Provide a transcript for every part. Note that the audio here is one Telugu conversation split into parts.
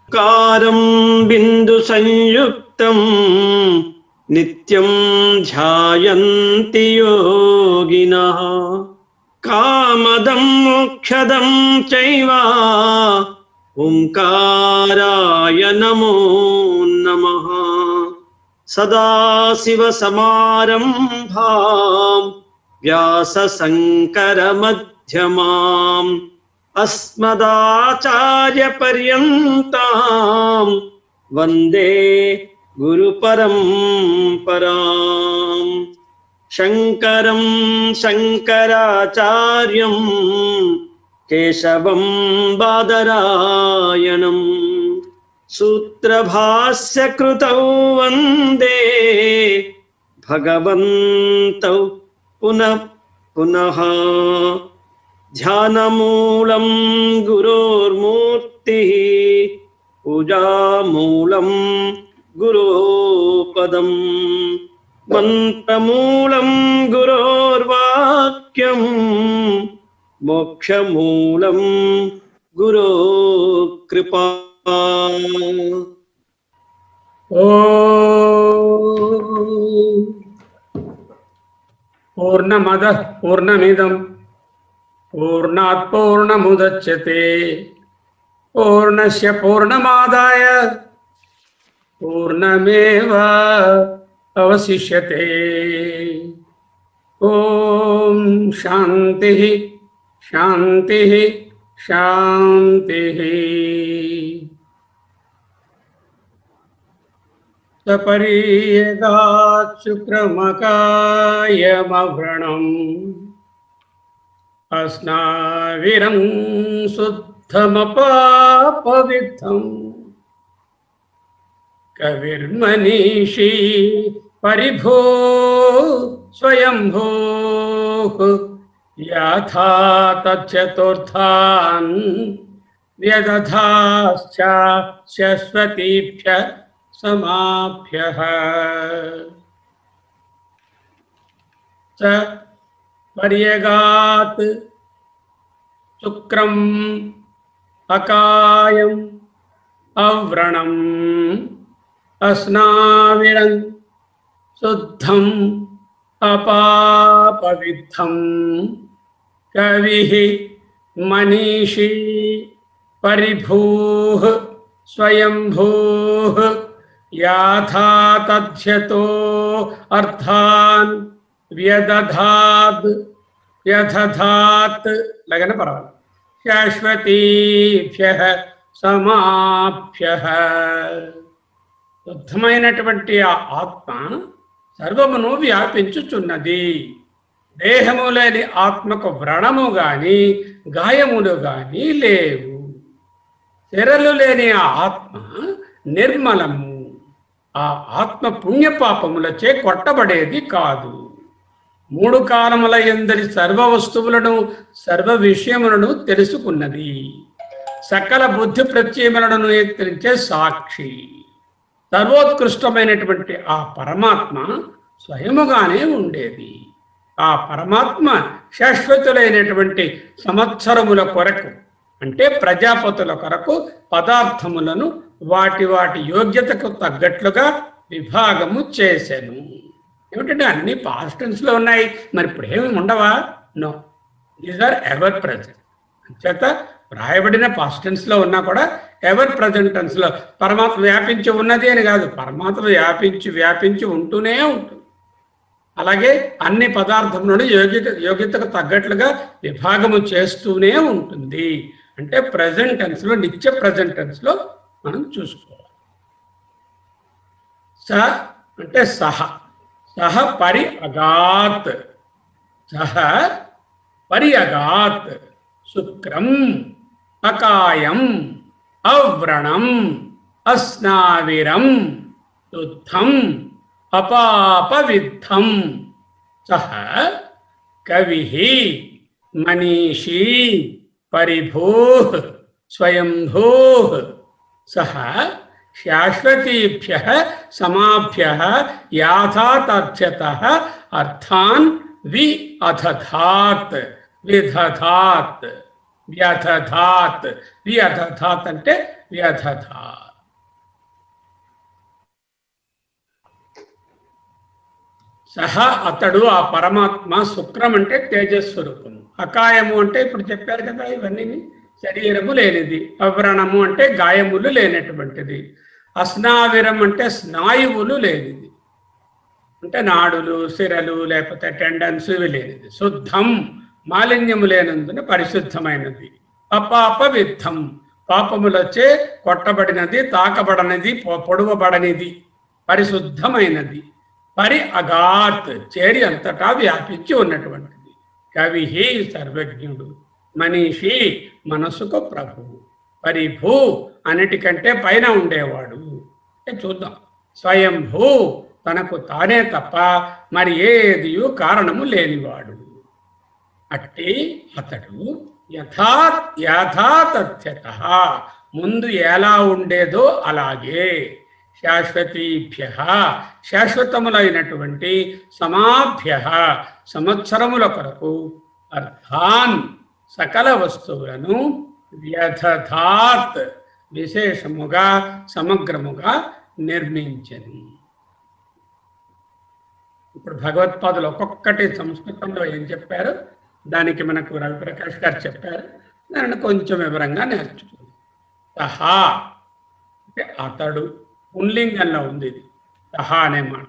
कारं बिंदु संयुक्तं नित्यं ध्यायन्ति योगिनः कामदं मोक्षदं चैव ओंकाराय नमो नमः। सदाशिवसमारम्भां व्यासशङ्करमध्यमाम् अस्मदाचार्यपर्यन्तां वन्दे गुरुपरम्पराम्। शङ्करं शङ्कराचार्यं केशवं बादरायणं सूत्रभाष्यकृतौ वन्दे भगवन्तौ पुनः पुनः। ध्यानमूलं गुरोर्मूर्तिः पूजामूलं गुरोपदं मंत्रमूलं गुरोर्वाक्यं मोक्षमूलं गुरो कृपा। पूर्णमदः पूर्णमिदं पूर्णात् पूर्णमुदच्यते पूर्णस्य पूर्णमादाय पूर्णमेव अवशिष्यते। ओम शांतिः शांतिः शांतिः। सपरियेगात् शुक्रमकायमभृणम् अस्नाविरं शुद्धमपापविद्धम् कविर्मनीषी परिभो स्वयंभूः यथा तच्चतुर्थान् व्यदधाश्च शाश्वतीभ्यः समाभ्यः। स पर्यगात् शुक्रम् अकायम् अव्रणम् अस्नाविरं शुद्धम् अपापविद्धम् कविः मनीषी परिभूः स्वयंभूः यथा तथ्यतो अर्थान् व्यदधात् व्यदधात् लगन परवाल शाश्वतीभ्यः समाभ्यः। శుద్ధమైనటువంటి ఆ ఆత్మ సర్వమును వ్యాపించుచున్నది. దేహము లేని ఆత్మకు వ్రణము గాని గాయములు గాని లేవు. శరలు లేని ఆ ఆత్మ నిర్మలము. ఆ ఆత్మ పుణ్యపాపములచే కొట్టబడేది కాదు. మూడు కాలముల యందరి సర్వ వస్తువులను సర్వ విషయములను తెలుసుకున్నది. సకల బుద్ధి ప్రత్యయములను ఎత్తించే సాక్షి. సర్వోత్కృష్టమైనటువంటి ఆ పరమాత్మ స్వయముగానే ఉండేది. ఆ పరమాత్మ శాశ్వతులైనటువంటి సంవత్సరముల కొరకు అంటే ప్రజాపతుల కొరకు పదార్థములను వాటి వాటి యోగ్యతకు తగ్గట్లుగా విభాగము చేసెను. ఏమిటంటే అన్ని పాస్ట్ టెన్స్లో ఉన్నాయి, మరి ఇప్పుడు ఏమి ఉండవా? No, these are ever present. చేత రాయబడిన పాస్ట్ టెన్స్లో ఉన్నా కూడా ఎవర్ ప్రజెంట్ టెన్స్లో పరమాత్మ వ్యాపించి ఉన్నది అని కాదు, పరమాత్మ వ్యాపించి ఉంటూనే ఉంటుంది. అలాగే అన్ని పదార్థములను యోగ్యతకు తగ్గట్లుగా విభాగము చేస్తూనే ఉంటుంది. అంటే ప్రజెంట్ టెన్స్లో, నిత్య ప్రజెంట్ టెన్స్లో మనం చూసుకోవాలి. స అంటే సహ, సహ పరి అగాత్, సహ పరి అగాత్ శుక్రం అకాయం అవ్రణం అస్నావిరం శుద్ధం అపాపవిద్ధం సహ కవిః మనీషీ పరిభూః స్వయంభూః సహ శాశ్వతీభ్యః సమాభ్యః యాథా తథ్యతః అర్థాన్ విదధాత్ విదధాత్ వ్యదధాత్. వ్యదధాత్ అంటే వ్యధధాత్. సహ అతడు, ఆ పరమాత్మ, శుక్రం అంటే తేజస్వరూపము, అకాయము అంటే ఇప్పుడు చెప్పారు కదా ఇవన్నీ, శరీరము లేనిది, అవ్రణము అంటే గాయములు లేనటువంటిది, అస్నావిరం అంటే స్నాయువులు లేనిది, అంటే నాడులు సిరలు లేకపోతే టెండన్స్ ఇవి లేనిది, శుద్ధం మాలిన్యము లేనందున పరిశుద్ధమైనది, అపాపవిద్ధం పాపములచే కొట్టబడినది, తాకబడనిది, పొడవబడనిది, పరిశుద్ధమైనది, పరి అగాత్ చేరి అంతటా వ్యాపించి ఉన్నటువంటిది, కవిహి సర్వజ్ఞుడు, మనీషి మనసుకు ప్రభువు, పరిభూ అన్నిటికంటే పైన ఉండేవాడు. చూద్దాం, స్వయంభూ తనకు తానే తప్ప మరి ఏదియు కారణము లేనివాడు. అట్టి అతడు యథాతథ్యత ముందు ఎలా ఉండేదో అలాగే శాశ్వతీభ్య శాశ్వతములైనటువంటి సమాభ్య సంవత్సరముల కొరకు అర్థాన్ సకల వస్తువులను వ్యధధాత్ విశేషముగా సమగ్రముగా నిర్మించను. ఇప్పుడు భగవత్పాదులు ఒక్కొక్కటి సంస్కృతంలో ఏం చెప్పారు దానికి మనకు రవిప్రకాష్ గారు చెప్పారు, దానిని కొంచెం వివరంగా నేర్చుకుంది. సహా అంటే అతడు, పుంలింగంలో ఉంది ఇది సహా అనే మాట.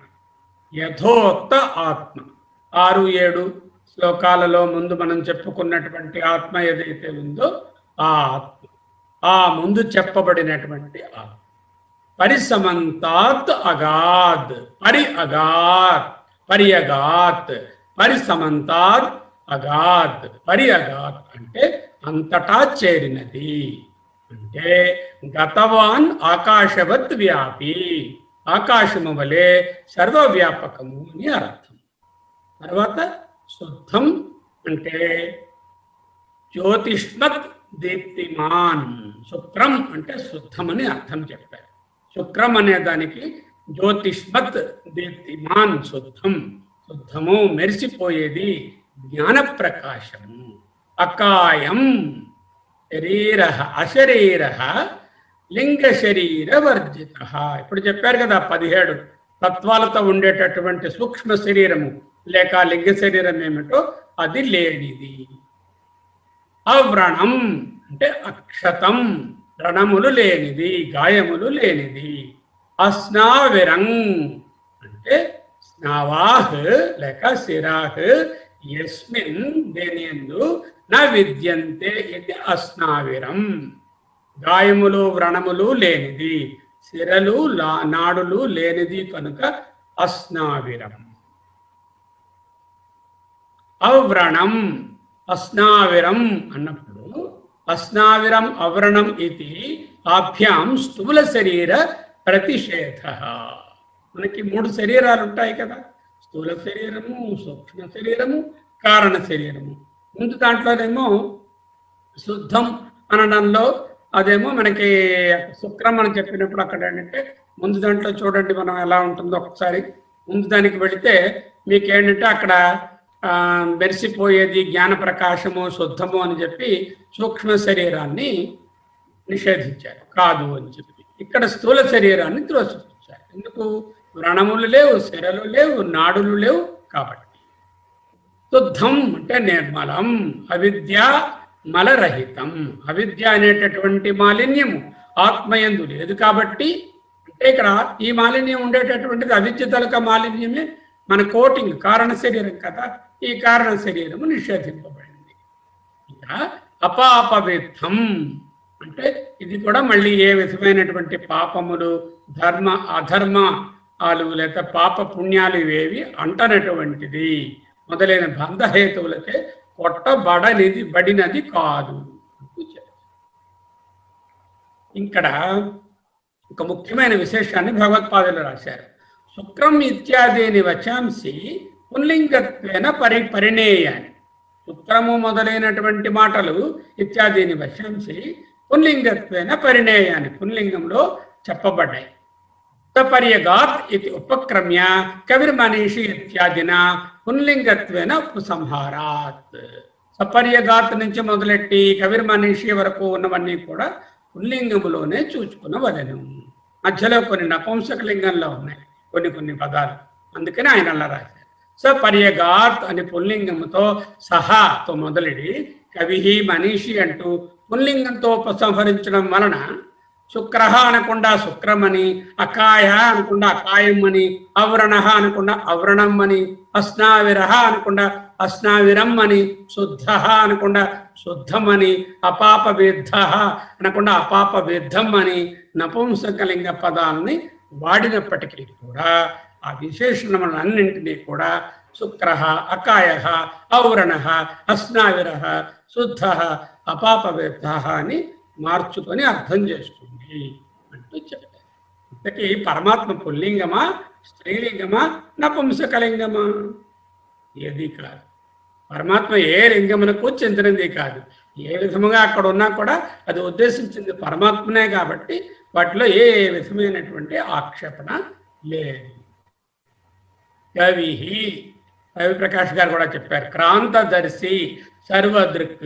యథోక్త ఆత్మ 6-7 శ్లోకాలలో ముందు మనం చెప్పుకున్నటువంటి ఆత్మ ఏదైతే ఉందో ఆ ఆత్మ, ఆ ముందు చెప్పబడినటువంటి ఆత్మ. పరిసమంతాత్ అగాద్, పరియగాత్, పరిసమంతాత్ అగాద్, అగాత్ అంటే అంతటా చేరినది, అంటే గతవాన్ ఆకాశవత్ వ్యాపి, ఆకాశము వలె సర్వవ్యాపకము అని అర్థం. తర్వాత శుద్ధం అంటే జ్యోతిష్మత్ దీప్తిమాన్, శుక్రం అంటే శుద్ధం అని అర్థం చెప్పారు. శుక్రం అనే దానికి జ్యోతిష్మత్ దీప్తిమాన్ శుద్ధం, శుద్ధము మెరిసిపోయేది, జ్ఞాన ప్రకాశము. అకాయం శరీర అశరీర లింగ శరీర వర్జిత. ఇప్పుడు చెప్పారు కదా 17 తత్వాలతో ఉండేటటువంటి సూక్ష్మ శరీరము లేక లింగ శరీరం ఏమిటో అది లేనిది. అవ్రణం అంటే అక్షతం, రణములు లేనిది, గాయములు లేనిది. అస్నావిరం అంటే స్నావాహ్ లేక శిరాహ్ యస్మిన్ దేనియందు నా విద్యంతే ఇది అస్నావిరం, గాయములు వ్రణములు లేనిది, శిరలు నాడులు లేనిది కనుక అస్నావిరం. అవ్రణం అస్నావిరం అన్నప్పుడు అస్నావిరం అవ్రణం ఇది ఆభ్యాం స్థూల శరీర ప్రతిషేధ. మనకి 3 శరీరాలు ఉంటాయి కదా, స్థూల శరీరము, సూక్ష్మ శరీరము, కారణ శరీరము. ముందు దాంట్లోనేమో శుద్ధం అనడంలో అదేమో మనకి శుక్రం అని చెప్పినప్పుడు అక్కడ ఏంటంటే ముందు దాంట్లో చూడండి మనం ఎలా ఉంటుందో ఒకసారి ముందు దానికి వెళితే మీకు ఏంటంటే అక్కడ మెరిసిపోయేది జ్ఞాన ప్రకాశము శుద్ధము అని చెప్పి సూక్ష్మ శరీరాన్ని నిషేధించారు, కాదు అని చెప్పి. ఇక్కడ స్థూల శరీరాన్ని త్రోసిపుచ్చారు. ఎందుకు? వ్రణములు లేవు, శిరలు లేవు, నాడులు లేవు కాబట్టి. శుద్ధం అంటే నిర్మలం, అవిద్య మలరహితం. అవిద్య అనేటటువంటి మాలిన్యము ఆత్మయందు లేదు కాబట్టి, అంటే ఇక్కడ ఈ మాలిన్యం ఉండేటటువంటిది అవిద్య తలక మాలిన్యమే. మన కోటింగ్ కారణ శరీరం కదా, ఈ కారణ శరీరము నిషేధింపబడింది. ఇంకా అపాపవిద్ధం అంటే ఇది కూడా మళ్ళీ ఏ విధమైనటువంటి పాపములు ధర్మ అధర్మాలు లేక పాప పుణ్యాలు ఇవేవి అంటనటువంటిది మొదలైన బంధహేతువులకే కొట్టబడినది కాదు. ఇక్కడ ఒక ముఖ్యమైన విశేషాన్ని భగవత్పాదులు రాశారు. శుక్రం ఇత్యాదిని వచాంసి పుంలింగత్వేన పరిణేయాన్ని. శుక్రము మొదలైనటువంటి మాటలు ఇత్యాదిని వచాంసి పుంలింగత్వేన పరిణేయాన్ని, పుంలింగంలో చెప్పబడ్డాయి. సపర్యగాత్ ఇది ఉపక్రమ్య కవిర్మనీషి ఇత్యాదిన పుంలింగత్వేన ఉపసంహారాత్. సపర్యగాత్ నుంచి మొదలెట్టి కవిర్మనీషి వరకు ఉన్నవన్నీ కూడా పుల్లింగములోనే చూచుకునవలెను. మధ్యలో కొన్ని నపుంసకలింగంలో ఉన్నాయి కొన్ని పదాలు, అందుకని ఆయన అలా రాశారు. సపర్యగాత్ అని పుల్లింగముతో సహాతో మొదలెడి కవి మనీషి అంటూ పుల్లింగంతో ఉపసంహరించడం వలన శుక్రహ అనకుండా శుక్రమని, అకాయ అనకుండా అకాయం అని, అవ్రణ అనకుండా అవ్రణం అని, అస్నావిరహ అనకుండా అస్నావిరం అని, శుద్ధ అనకుండా శుద్ధమని, అపాపవిద్ధ అనకుండా అపాపవిద్ధం అని నపుంసకలింగ పదాలని వాడినప్పటికీ కూడా ఆ విశేషణములన్నింటినీ కూడా శుక్ర, అకాయ, ఔరణ, అస్నావిర, శుద్ధ, అపాపవిద్ధ అని మార్చుకొని అర్థం చేస్తుంది అంటూ చెప్పారు. ఇంతకీ పరమాత్మ పుల్లింగమా, స్త్రీలింగమా, నపుంసకలింగమా? ఏది కాదు. పరమాత్మ ఏ లింగమునకు చెందినది కాదు. ఏ విధముగా అక్కడ ఉన్నా కూడా అది ఉద్దేశించింది పరమాత్మనే కాబట్టి వాటిలో ఏ విధమైనటువంటి ఆక్షేపణ లేదు. కవి ప్రకాష్ గారు కూడా చెప్పారు, క్రాంతదర్శి సర్వదృక్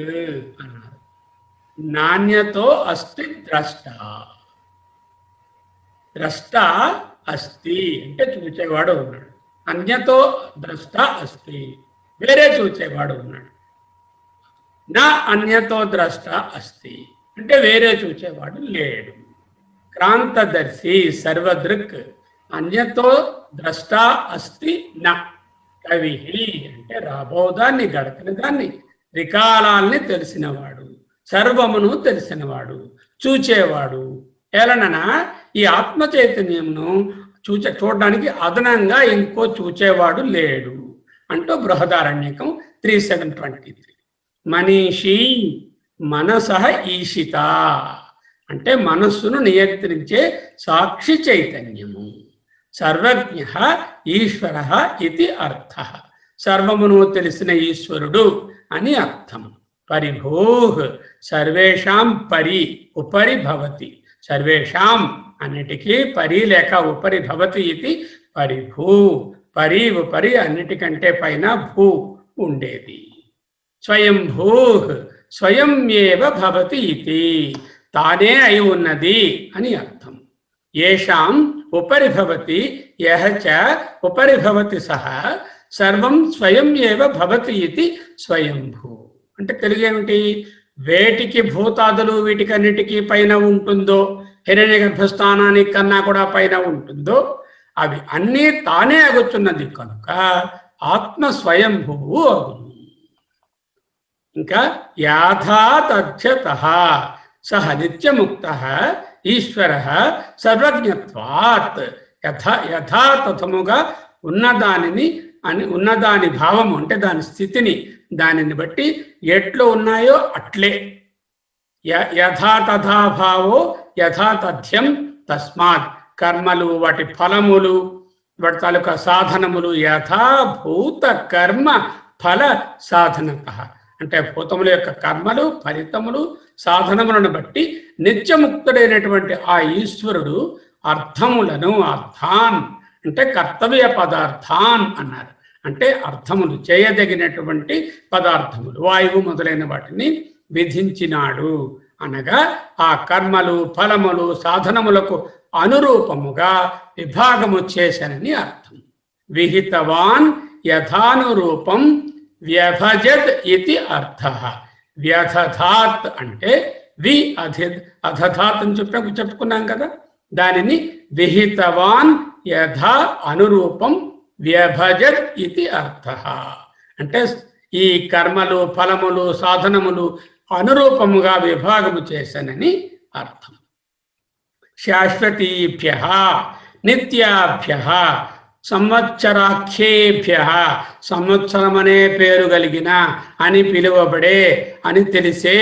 అన్నారు. నాణ్యతో అస్తి ద్రష్ట. ద్రష్ట అస్తి అంటే చూచేవాడు ఉన్నాడు. అన్యతో ద్రష్ట అస్తి, వేరే చూచేవాడు ఉన్నాడు. నా అన్యతో ద్రష్ట అస్తి అంటే వేరే చూచేవాడు లేడు. క్రాంతదర్శి సర్వదృక్, అన్యతో ద్రష్ట అస్తి నా. కవి అంటే రాబోదాన్ని, గడపిన దాన్ని, త్రికాలాల్ని తెలిసినవాడు, సర్వమును తెలిసినవాడు, చూచేవాడు. ఏలననా ఈ ఆత్మ చైతన్యమును చూడడానికి అదనంగా ఇంకో చూచేవాడు లేడు అంటూ బృహదారణ్యకం 3:723. మనీషి మనసః ఈషిత అంటే మనస్సును నియంత్రించే సాక్షి చైతన్యము. సర్వజ్ఞ ఈశ్వర ఇది అర్థ. సర్వమును తెలిసిన ఈశ్వరుడు అని అర్థం. పరిభూ సర్వేషాం పరి ఉపరి భవతి. సర్వేషాం అన్నిటికీ పరి లేక ఉపరి భవతి ఇది పరిభూ. పరి ఉపరి అన్నిటికంటే పైన భూ ఉండేది. స్వయంభూ స్వయం ఏవ భవతి ఇది తానే అయి ఉన్నది అని అర్థం. ఏషాం ఉపరి భవతి యహ చ ఉపరి భవతి సహ సర్వం స్వయం ఏవ భవతి ఇది స్వయంభూ. అంటే తెలుగు ఏమిటి? వేటికి భూతాదులు వీటికన్నిటికీ పైన ఉంటుందో, హిరణ్య గర్భస్థానానికి కన్నా కూడా పైన ఉంటుందో అవి అన్నీ తానే అగుచున్నది కనుక ఆత్మ స్వయంభువు అగును. ఇంకా యాథాతథ్యత సహ నిత్యముక్త ఈశ్వర సర్వజ్ఞత్వాత్. యథాతథముగా ఉన్నదాని భావము అంటే దాని స్థితిని, దానిని బట్టి ఎట్లు ఉన్నాయో అట్లే. యథాతథాభావో యథాతథ్యం తస్మాత్. కర్మలు, వాటి ఫలములు, వాటి తాలూకా సాధనములు యథాభూత కర్మ ఫల సాధనత అంటే భూతముల యొక్క కర్మలు, ఫలితములు, సాధనములను బట్టి నిత్యముక్తుడైనటువంటి ఆ ఈశ్వరుడు అర్థములను, అర్థాన్ అంటే కర్తవ్య పదార్థాన్ అన్నారు. అంటే అర్థములు, చేయదగినటువంటి పదార్థములు, వాయువు మొదలైన వాటిని విధించినాడు అనగా ఆ కర్మలు, ఫలములు, సాధనములకు అనురూపముగా విభాగము చేశానని అర్థం. విహితవాన్ యథానురూపం వ్యభజత్ ఇది అర్థ. వ్యధధాత్ అంటే అధధాత్ అని చెప్పుకున్నాం కదా, దానిని విహితవాన్ యథా అనురూపం వ్యభజత్ ఇది అర్థ. అంటే ఈ కర్మలు, ఫలములు, సాధనములు అనురూపముగా విభాగము చేశానని అర్థం. శాశ్వతీభ్య నిత్యాభ్య సంవత్సరాఖ్యేభ్య సంవత్సరమనే పేరు కలిగిన అని పిలువబడే అని తెలిసే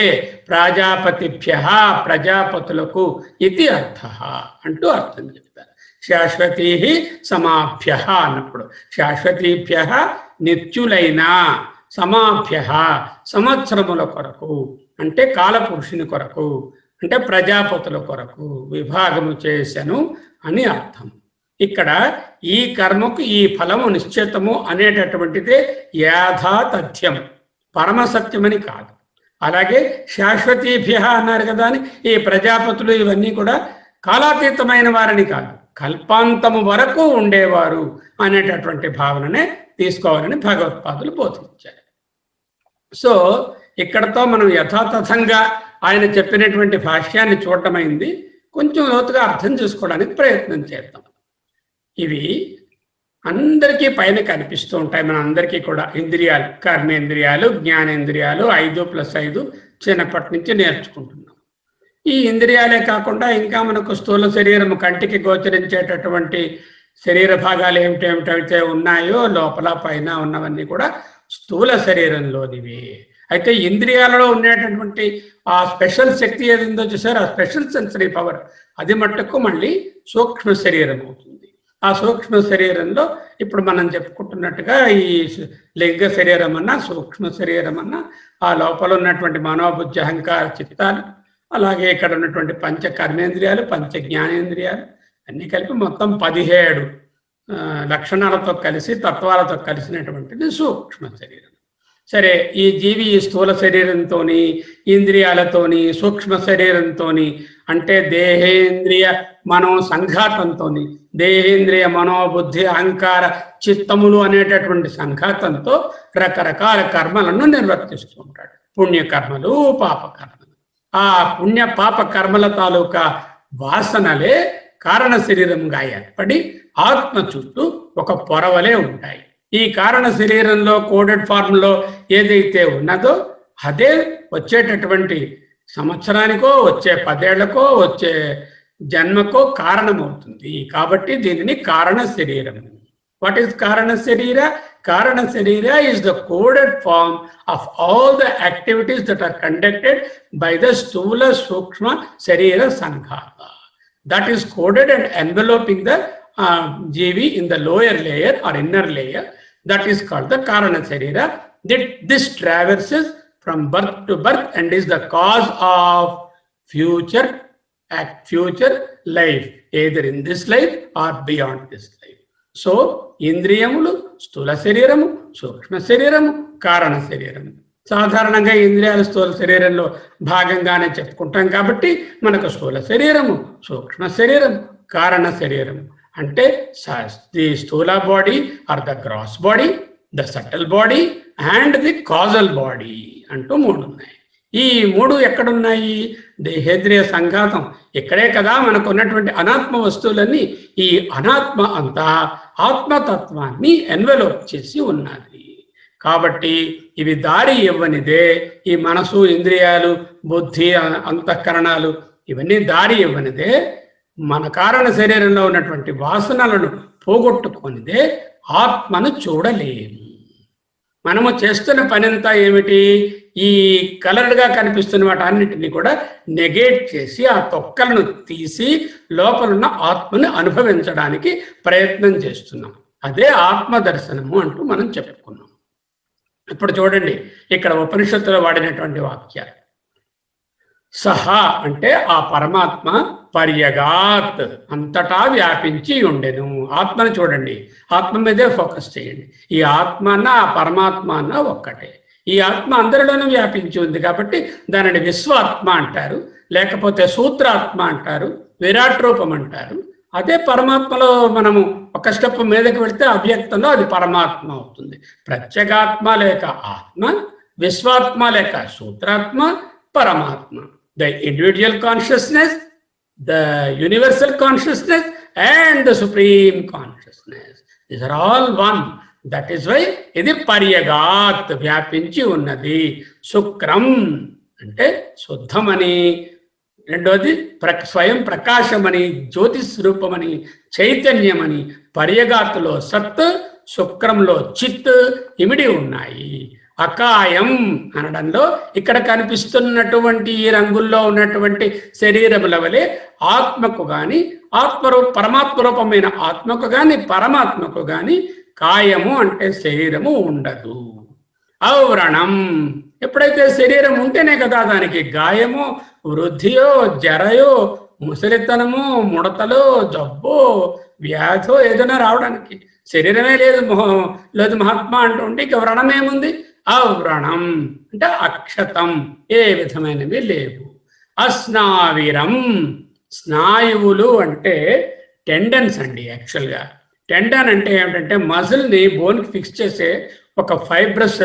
ప్రజాపతిభ్య ప్రజాపతులకు ఇది అర్థ అంటూ అర్థం చెప్తారు. శాశ్వతీ సమాభ్య అన్నప్పుడు శాశ్వతీభ్య నిత్యులైన, సమాభ్య సంవత్సరముల కొరకు అంటే కాలపురుషుని కొరకు అంటే ప్రజాపతుల కొరకు విభాగము చేశాను అని అర్థం. ఇక్కడ ఈ కర్మకు ఈ ఫలము నిశ్చితము అనేటటువంటిదే యాథాతథ్యం, పరమసత్యమని కాదు. అలాగే శాశ్వతీభ్య అన్నారు కదా అని ఈ ప్రజాపతులు ఇవన్నీ కూడా కాలాతీతమైన వారని కాదు, కల్పాంతము వరకు ఉండేవారు అనేటటువంటి భావననే తీసుకోవాలని భగవత్పాదులు బోధించారు. సో ఇక్కడతో మనం యథాతథంగా ఆయన చెప్పినటువంటి భాష్యాన్ని చూడటమైంది. కొంచెం లోతుగా అర్థం చేసుకోవడానికి ప్రయత్నం చేద్దాం. ఇవి అందరికీ పైన కనిపిస్తూ ఉంటాయి, మన అందరికీ కూడా. ఇంద్రియాలు, కర్మేంద్రియాలు, జ్ఞానేంద్రియాలు 5+5 చిన్నప్పటి నుంచి నేర్చుకుంటున్నాం. ఈ ఇంద్రియాలే కాకుండా ఇంకా మనకు స్థూల శరీరం, కంటికి గోచరించేటటువంటి శరీర భాగాలు ఏమిటైతే ఉన్నాయో లోపల పైన ఉన్నవన్నీ కూడా స్థూల శరీరంలోనివి. అయితే ఇంద్రియాలలో ఉండేటటువంటి ఆ స్పెషల్ శక్తి ఏది ఉందో చూసారు, ఆ స్పెషల్ సెన్సరీ పవర్, అది మట్టుకు మళ్ళీ సూక్ష్మ శరీరం అవుతుంది. ఆ సూక్ష్మ శరీరంలో ఇప్పుడు మనం చెప్పుకుంటున్నట్టుగా ఈ లింగ శరీరం అన్నా సూక్ష్మ శరీరం అన్నా ఆ లోపల ఉన్నటువంటి మనోబుద్ధి అహంకార చిత్తాలు, అలాగే ఇక్కడ ఉన్నటువంటి పంచ కర్మేంద్రియాలు, పంచ జ్ఞానేంద్రియాలు అన్నీ కలిపి మొత్తం 17 లక్షణాలతో కలిసి, తత్వాలతో కలిసినటువంటిది సూక్ష్మ శరీరం. సరే, ఈ జీవి ఈ స్థూల శరీరంతోని, ఇంద్రియాలతోని, సూక్ష్మ శరీరంతోని, అంటే దేహేంద్రియ మనో సంఘాతంతోని, దేహేంద్రియ మనోబుద్ధి అహంకార చిత్తములు అనేటటువంటి సంఘాతంతో రకరకాల కర్మలను నిర్వర్తిస్తూ ఉంటాడు. పుణ్యకర్మలు, పాపకర్మలు. ఆ పుణ్య పాప కర్మల తాలూకా వాసనలే కారణ శరీరంగా ఏర్పడి ఆత్మ చుట్టూ ఒక పొరవలే ఉంటాయి. ఈ కారణ శరీరంలో కోడెడ్ ఫార్మ్లో ఏదైతే ఉన్నదో అదే వచ్చేటటువంటి సంవత్సరానికో, వచ్చే 10 ఏళ్లకో, వచ్చే జన్మకో కారణమవుతుంది. కాబట్టి దీనిని కారణ శరీరం. వాట్ ఈస్ కారణ శరీర? కారణ శరీర is the coded form of all the activities that are conducted by the స్థూల సూక్ష్మ శరీర సంఘాత. That is coded and enveloping the జీవి in the lower layer or inner layer. That is called the Karana Sarira. This traverses from birth to birth and is the cause of future life, either in this life or beyond this life. So, ఇంద్రియములు, స్థూల శరీరము, సూక్ష్మ శరీరము, కారణ శరీరము. సాధారణంగా ఇంద్రియాలు స్థూల శరీరంలో భాగంగానే చెప్పుకుంటాం కాబట్టి మనకు స్థూల శరీరము, సూక్ష్మ శరీరము, కారణ శరీరము అంటే ది స్థూల body or the gross body, the subtle body and the causal body అంటూ 3 ఉన్నాయి. ఈ 3 ఎక్కడున్నాయి? దేహేంద్రియ సంఘాతం. ఇక్కడే కదా మనకు ఉన్నటువంటి అనాత్మ వస్తువులన్నీ. ఈ అనాత్మ అంతా ఆత్మతత్వాన్ని ఎన్వెలోప్ చేసి ఉన్నది. కాబట్టి ఇవి దారి ఇవ్వనిదే. ఈ మనసు, ఇంద్రియాలు, బుద్ధి, అంతఃకరణాలు ఇవన్నీ దారి ఇవ్వనిదే. మన కారణ శరీరంలో ఉన్నటువంటి వాసనలను పోగొట్టుకొనిదే ఆత్మను చూడలేము. మనము చేస్తున్న పనంతా ఏమిటి? ఈ కలర్డ్గా కనిపిస్తున్న వాటి అన్నిటినీ కూడా నెగేట్ చేసి, ఆ తొక్కలను తీసి లోపలున్న ఆత్మను అనుభవించడానికి ప్రయత్నం చేస్తున్నాం. అదే ఆత్మ దర్శనము అంటూ మనం చెప్పుకున్నాం. ఇప్పుడు చూడండి, ఇక్కడ ఉపనిషత్తులో వాడినటువంటి వాక్యాలు. సహా అంటే ఆ పరమాత్మ పర్యగాత్ అంతటా వ్యాపించి ఉండెను. ఆత్మను చూడండి, ఆత్మ మీదే ఫోకస్ చేయండి. ఈ ఆత్మ అన్న ఆ పరమాత్మ అన్న ఒక్కటే. ఈ ఆత్మ అందరిలోనూ వ్యాపించి ఉంది కాబట్టి దానిని విశ్వాత్మ అంటారు, లేకపోతే సూత్రాత్మ అంటారు, విరాట్ రూపం అంటారు. అదే పరమాత్మలో మనము ఒక స్టెప్ మీదకి వెళితే అవ్యక్తంలో అది పరమాత్మ అవుతుంది. ప్రత్యేగాత్మ లేక ఆత్మ, విశ్వాత్మ లేక సూత్రాత్మ, పరమాత్మ. The individual consciousness, the universal consciousness and the supreme consciousness. These are all one. That is why ఇది పర్యగాత్ వ్యాపించి ఉన్నది. శుక్రం అంటే శుద్ధమని, రెండోది స్వయం ప్రకాశమని, జ్యోతి స్వరూపమని, చైతన్యమని. పర్యగాత్తులో సత్, శుక్రంలో చిత్ ఇమిడి ఉన్నాయి. అకాయం అనడంలో ఇక్కడ కనిపిస్తున్నటువంటి ఈ రంగుల్లో ఉన్నటువంటి శరీరముల వలె ఆత్మకు గాని, పరమాత్మ రూపమైన ఆత్మకు గాని, పరమాత్మకు గాని కాయము అంటే శరీరము ఉండదు. ఔవ్రణం, ఎప్పుడైతే శరీరం ఉంటేనే కదా దానికి గాయమో, వృద్ధియో, జరయో, ముసలితనమో, ముడతలో, జబ్బో, వ్యాధో ఏదైనా రావడానికి. శరీరమే లేదు మహాత్మా అంటుంటే ఇక వ్రణమేముంది? అవ్రణం అంటే అక్షతం, ఏ విధమైనవి లేవు. అస్నావిరం, స్నాయువులు అంటే టెండన్స్ అండి. యాక్చువల్గా టెండన్ అంటే ఏమిటంటే మజిల్ని బోన్కి ఫిక్స్ చేసే ఒక ఫైబ్రస్,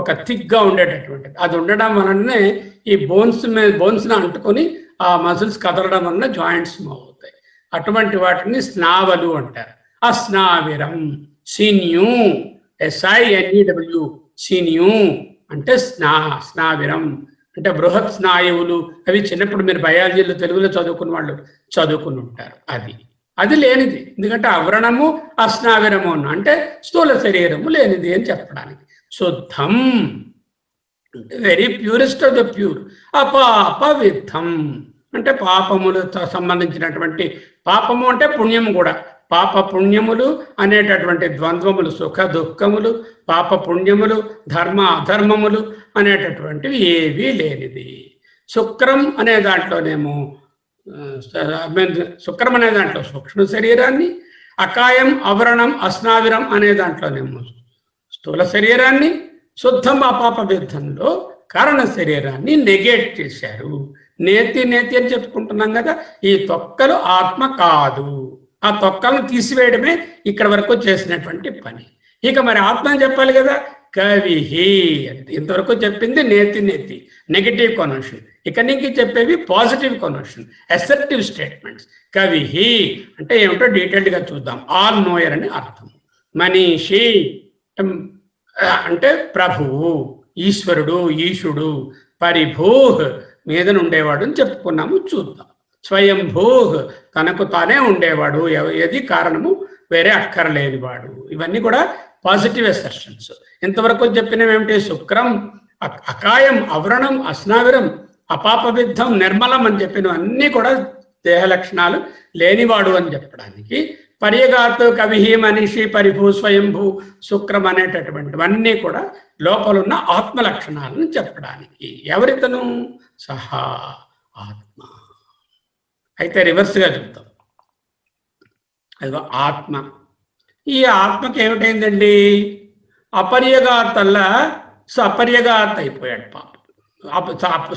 ఒక థిక్గా ఉండేటటువంటిది. అది ఉండడం వలనే ఈ బోన్స్ని అంటుకొని ఆ మజిల్స్ కదలడం వలన జాయింట్స్ మూవ్ అవుతాయి. అటువంటి వాటిని స్నావలు అంటారు. అస్నావిరం, సిన్యూ, SINEW, సిన్యూ అంటే స్నావిరం అంటే బృహత్ స్నాయువులు. అవి చిన్నప్పుడు మీరు బయాలజీలో తెలుగులో చదువుకున్న వాళ్ళు చదువుకుని ఉంటారు. అది లేనిది. ఎందుకంటే అవ్రణము అస్నావిరము అంటే స్థూల శరీరము లేనిది అని చెప్పడానికి. శుద్ధం అంటే very purest of the pure. అపాపవిద్ధం అంటే పాపములతో సంబంధించినటువంటి, పాపము అంటే పుణ్యము కూడా, పాప పుణ్యములు అనేటటువంటి ద్వంద్వములు, సుఖ దుఃఖములు, పాప పుణ్యములు, ధర్మ అధర్మములు అనేటటువంటివి ఏవీ లేనిది. శుక్రం అనే దాంట్లోనేమో శుక్రం అనే దాంట్లో సూక్ష్మ శరీరాన్ని, అకాయం అవ్రణం అస్నావిరం అనే దాంట్లోనేమో స్థూల శరీరాన్ని, శుద్ధం అపాపవిద్ధంలో కారణ శరీరాన్ని నెగేట్ చేశారు. నేతి నేతి అని చెప్పుకుంటున్నాం కదా, ఈ తొక్కలు ఆత్మ కాదు. ఆ తొక్కలను తీసివేయడమే ఇక్కడ వరకు చేసినటువంటి పని. ఇక మరి ఆత్మ అని చెప్పాలి కదా. కవిహి అంటే ఇంతవరకు చెప్పింది నేతి నేతి, నెగిటివ్ కొనోషన్. ఇక నీకు చెప్పేవి పాజిటివ్ కొనోషన్, అసర్టివ్ స్టేట్మెంట్స్. కవిహి అంటే ఏమిటో డీటెయిల్డ్గా చూద్దాం. ఆల్ నోయర్ అని అర్థం. మనీషి అంటే ప్రభువు, ఈశ్వరుడు, ఈశుడు. పరిభూ మీద ఉండేవాడు అని చెప్పుకున్నాము. చూద్దాం. స్వయంభూ తనకు తానే ఉండేవాడు, ఏది కారణము వేరే అక్కర్లేనివాడు. ఇవన్నీ కూడా పాజిటివ్ అసర్షన్స్. ఇంతవరకు చెప్పినవి ఏమిటి? శుక్రం, అకాయం, అవ్రణం, అస్నావిరం, అపాపవిద్ధం, నిర్మలం అని చెప్పినవన్నీ కూడా దేహ లక్షణాలు లేనివాడు అని చెప్పడానికి. పర్యగాత్, కవిహి, మనీషి, పరిభూ, స్వయంభూ, శుక్రం అనేటటువంటివన్నీ కూడా లోపలున్న ఆత్మ లక్షణాలను చెప్పడానికి. ఎవరితను? సహా ఆత్మ. అయితే రివర్స్గా చెప్తాం. అదిగో ఆత్మ. ఈ ఆత్మకి ఏమిటైందండి? అపర్యగాతల్లా సపర్యగాత్ అయిపోయాడు పాపం.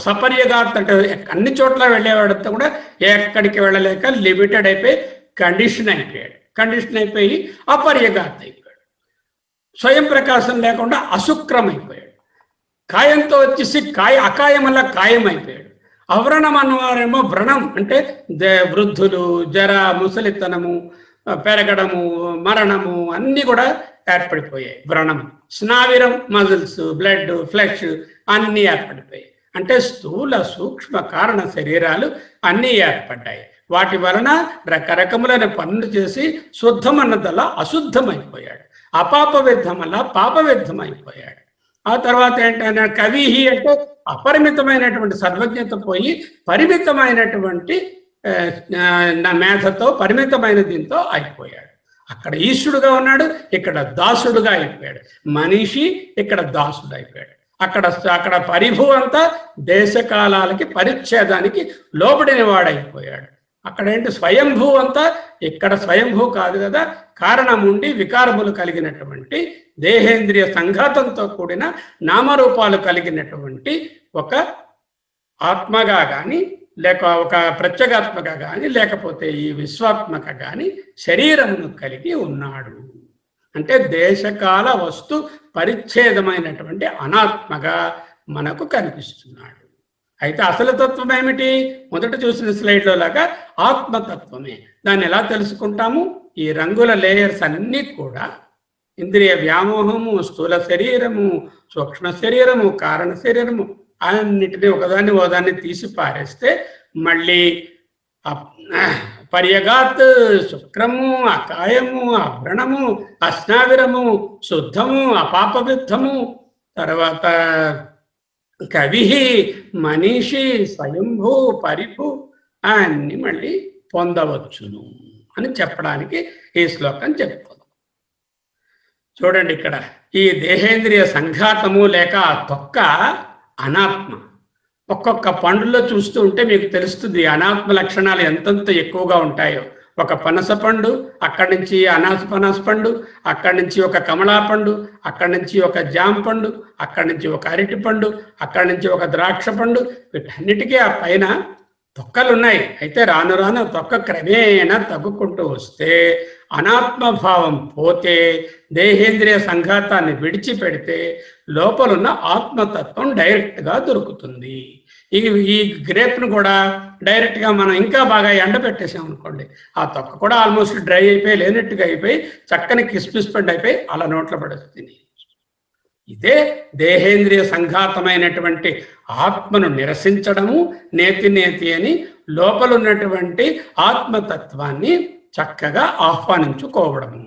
సపర్యగాత్ అంటే అన్ని చోట్ల వెళ్ళేవాడంతా కూడా ఎక్కడికి వెళ్ళలేక లిమిటెడ్ అయిపోయి కండిషన్ అయిపోయి అపర్యగాత్ అయిపోయాడు. స్వయం ప్రకాశం లేకుండా అశుక్రం అయిపోయాడు. కాయంతో వచ్చేసి అకాయం వల్ల కాయం అయిపోయాడు. అవ్రణం అన్నవారేమో వ్రణం అంటే వృద్ధులు, జర, ముసలితనము, పెరగడము, మరణము అన్నీ కూడా ఏర్పడిపోయాయి. వ్రణం. స్నావిరం మజిల్స్, బ్లడ్, ఫ్లెష్ అన్నీ ఏర్పడిపోయాయి. అంటే స్థూల సూక్ష్మ కారణ శరీరాలు అన్నీ ఏర్పడ్డాయి. వాటి వలన రకరకములైన పనులు చేసి శుద్ధం అన్నదల్లా అశుద్ధమైపోయాడు. అపాపవిద్ధం వల్ల పాపవిద్ధమైపోయాడు. ఆ తర్వాత ఏంటంటే కవిహి అంటే అపరిమితమైనటువంటి సర్వజ్ఞత పోయి పరిమితమైనటువంటి మేధతో, పరిమితమైన దీంతో అయిపోయాడు. అక్కడ ఈశ్వరుడుగా ఉన్నాడు, ఇక్కడ దాసుడుగా అయిపోయాడు. మనిషి ఇక్కడ దాసుడు అయిపోయాడు. అక్కడ పరిభూ అంతా దేశకాలాలకి పరిచ్ఛేదానికి లోబడిన వాడైపోయాడు. అక్కడ ఏంటి? స్వయంభూ అంతా. ఇక్కడ స్వయంభూ కాదు కదా, కారణం ఉండి వికారములు కలిగినటువంటి దేహేంద్రియ సంఘాతంతో కూడిన నామరూపాలు కలిగినటువంటి ఒక ఆత్మగా కానీ, లేక ఒక ప్రత్యేగాత్మగా కానీ, లేకపోతే ఈ విశ్వాత్మక కానీ శరీరమును కలిగి ఉన్నాడు. అంటే దేశకాల వస్తు పరిచ్ఛేదమైనటువంటి అనాత్మగా మనకు కనిపిస్తున్నాడు. అయితే అసలు తత్వం ఏమిటి? మొదట చూసిన స్లైడ్లో లాగా ఆత్మతత్వమే. దాన్ని ఎలా తెలుసుకుంటాము? ఈ రంగుల లేయర్స్ అన్నీ కూడా ఇంద్రియ వ్యామోహము, స్థూల శరీరము, సూక్ష్మ శరీరము, కారణ శరీరము అన్నిటినీ ఒకదాన్ని తీసి పారేస్తే మళ్ళీ పర్యగాత్, శుక్రము, అకాయము, అవ్రణము, అస్నావిరము, శుద్ధము, అపాపవిద్ధము, తర్వాత కవిహి, మనీషి, స్వయంభూ, పరిభూ అన్ని మళ్ళీ పొందవచ్చును అని చెప్పడానికి ఈ శ్లోకం చెప్తుంది. చూడండి, ఇక్కడ ఈ దేహేంద్రియ సంఘాతము లేక తొక్క అనాత్మ. ఒక్కొక్క పండులో చూస్తూ ఉంటే మీకు తెలుస్తుంది అనాత్మ లక్షణాలు ఎంతెంత ఎక్కువగా ఉంటాయో. ఒక పనస పండు, అక్కడి నుంచి పనస పండు, అక్కడి నుంచి ఒక కమలా పండు, అక్కడి నుంచి ఒక జామ పండు, అక్కడి నుంచి ఒక అరటి పండు, అక్కడి నుంచి ఒక ద్రాక్ష పండు, వీటన్నిటికీ ఆ పైన తొక్కలు ఉన్నాయి. అయితే రాను రాను తొక్క క్రమేణా తగ్గుకుంటూ వస్తే అనాత్మభావం పోతే, దేహేంద్రియ సంఘాతాన్ని విడిచిపెడితే లోపలున్న ఆత్మతత్వం డైరెక్ట్గా దొరుకుతుంది. ఈ గ్రేప్ను కూడా డైరెక్ట్గా మనం ఇంకా బాగా ఎండబెట్టేసాం అనుకోండి, ఆ తొక్క కూడా ఆల్మోస్ట్ డ్రై అయిపోయి, లేనట్టుగా అయిపోయి, చక్కని కిస్మిస్ పండు అయిపోయి అలా నోట్లో పడుతుంది. ఇదే దేహేంద్రియ సంఘాతమైనటువంటి ఆత్మను నిరసించడము, నేతి అని లోపలున్నటువంటి ఆత్మతత్వాన్ని చక్కగా ఆహ్వానించుకోవడము.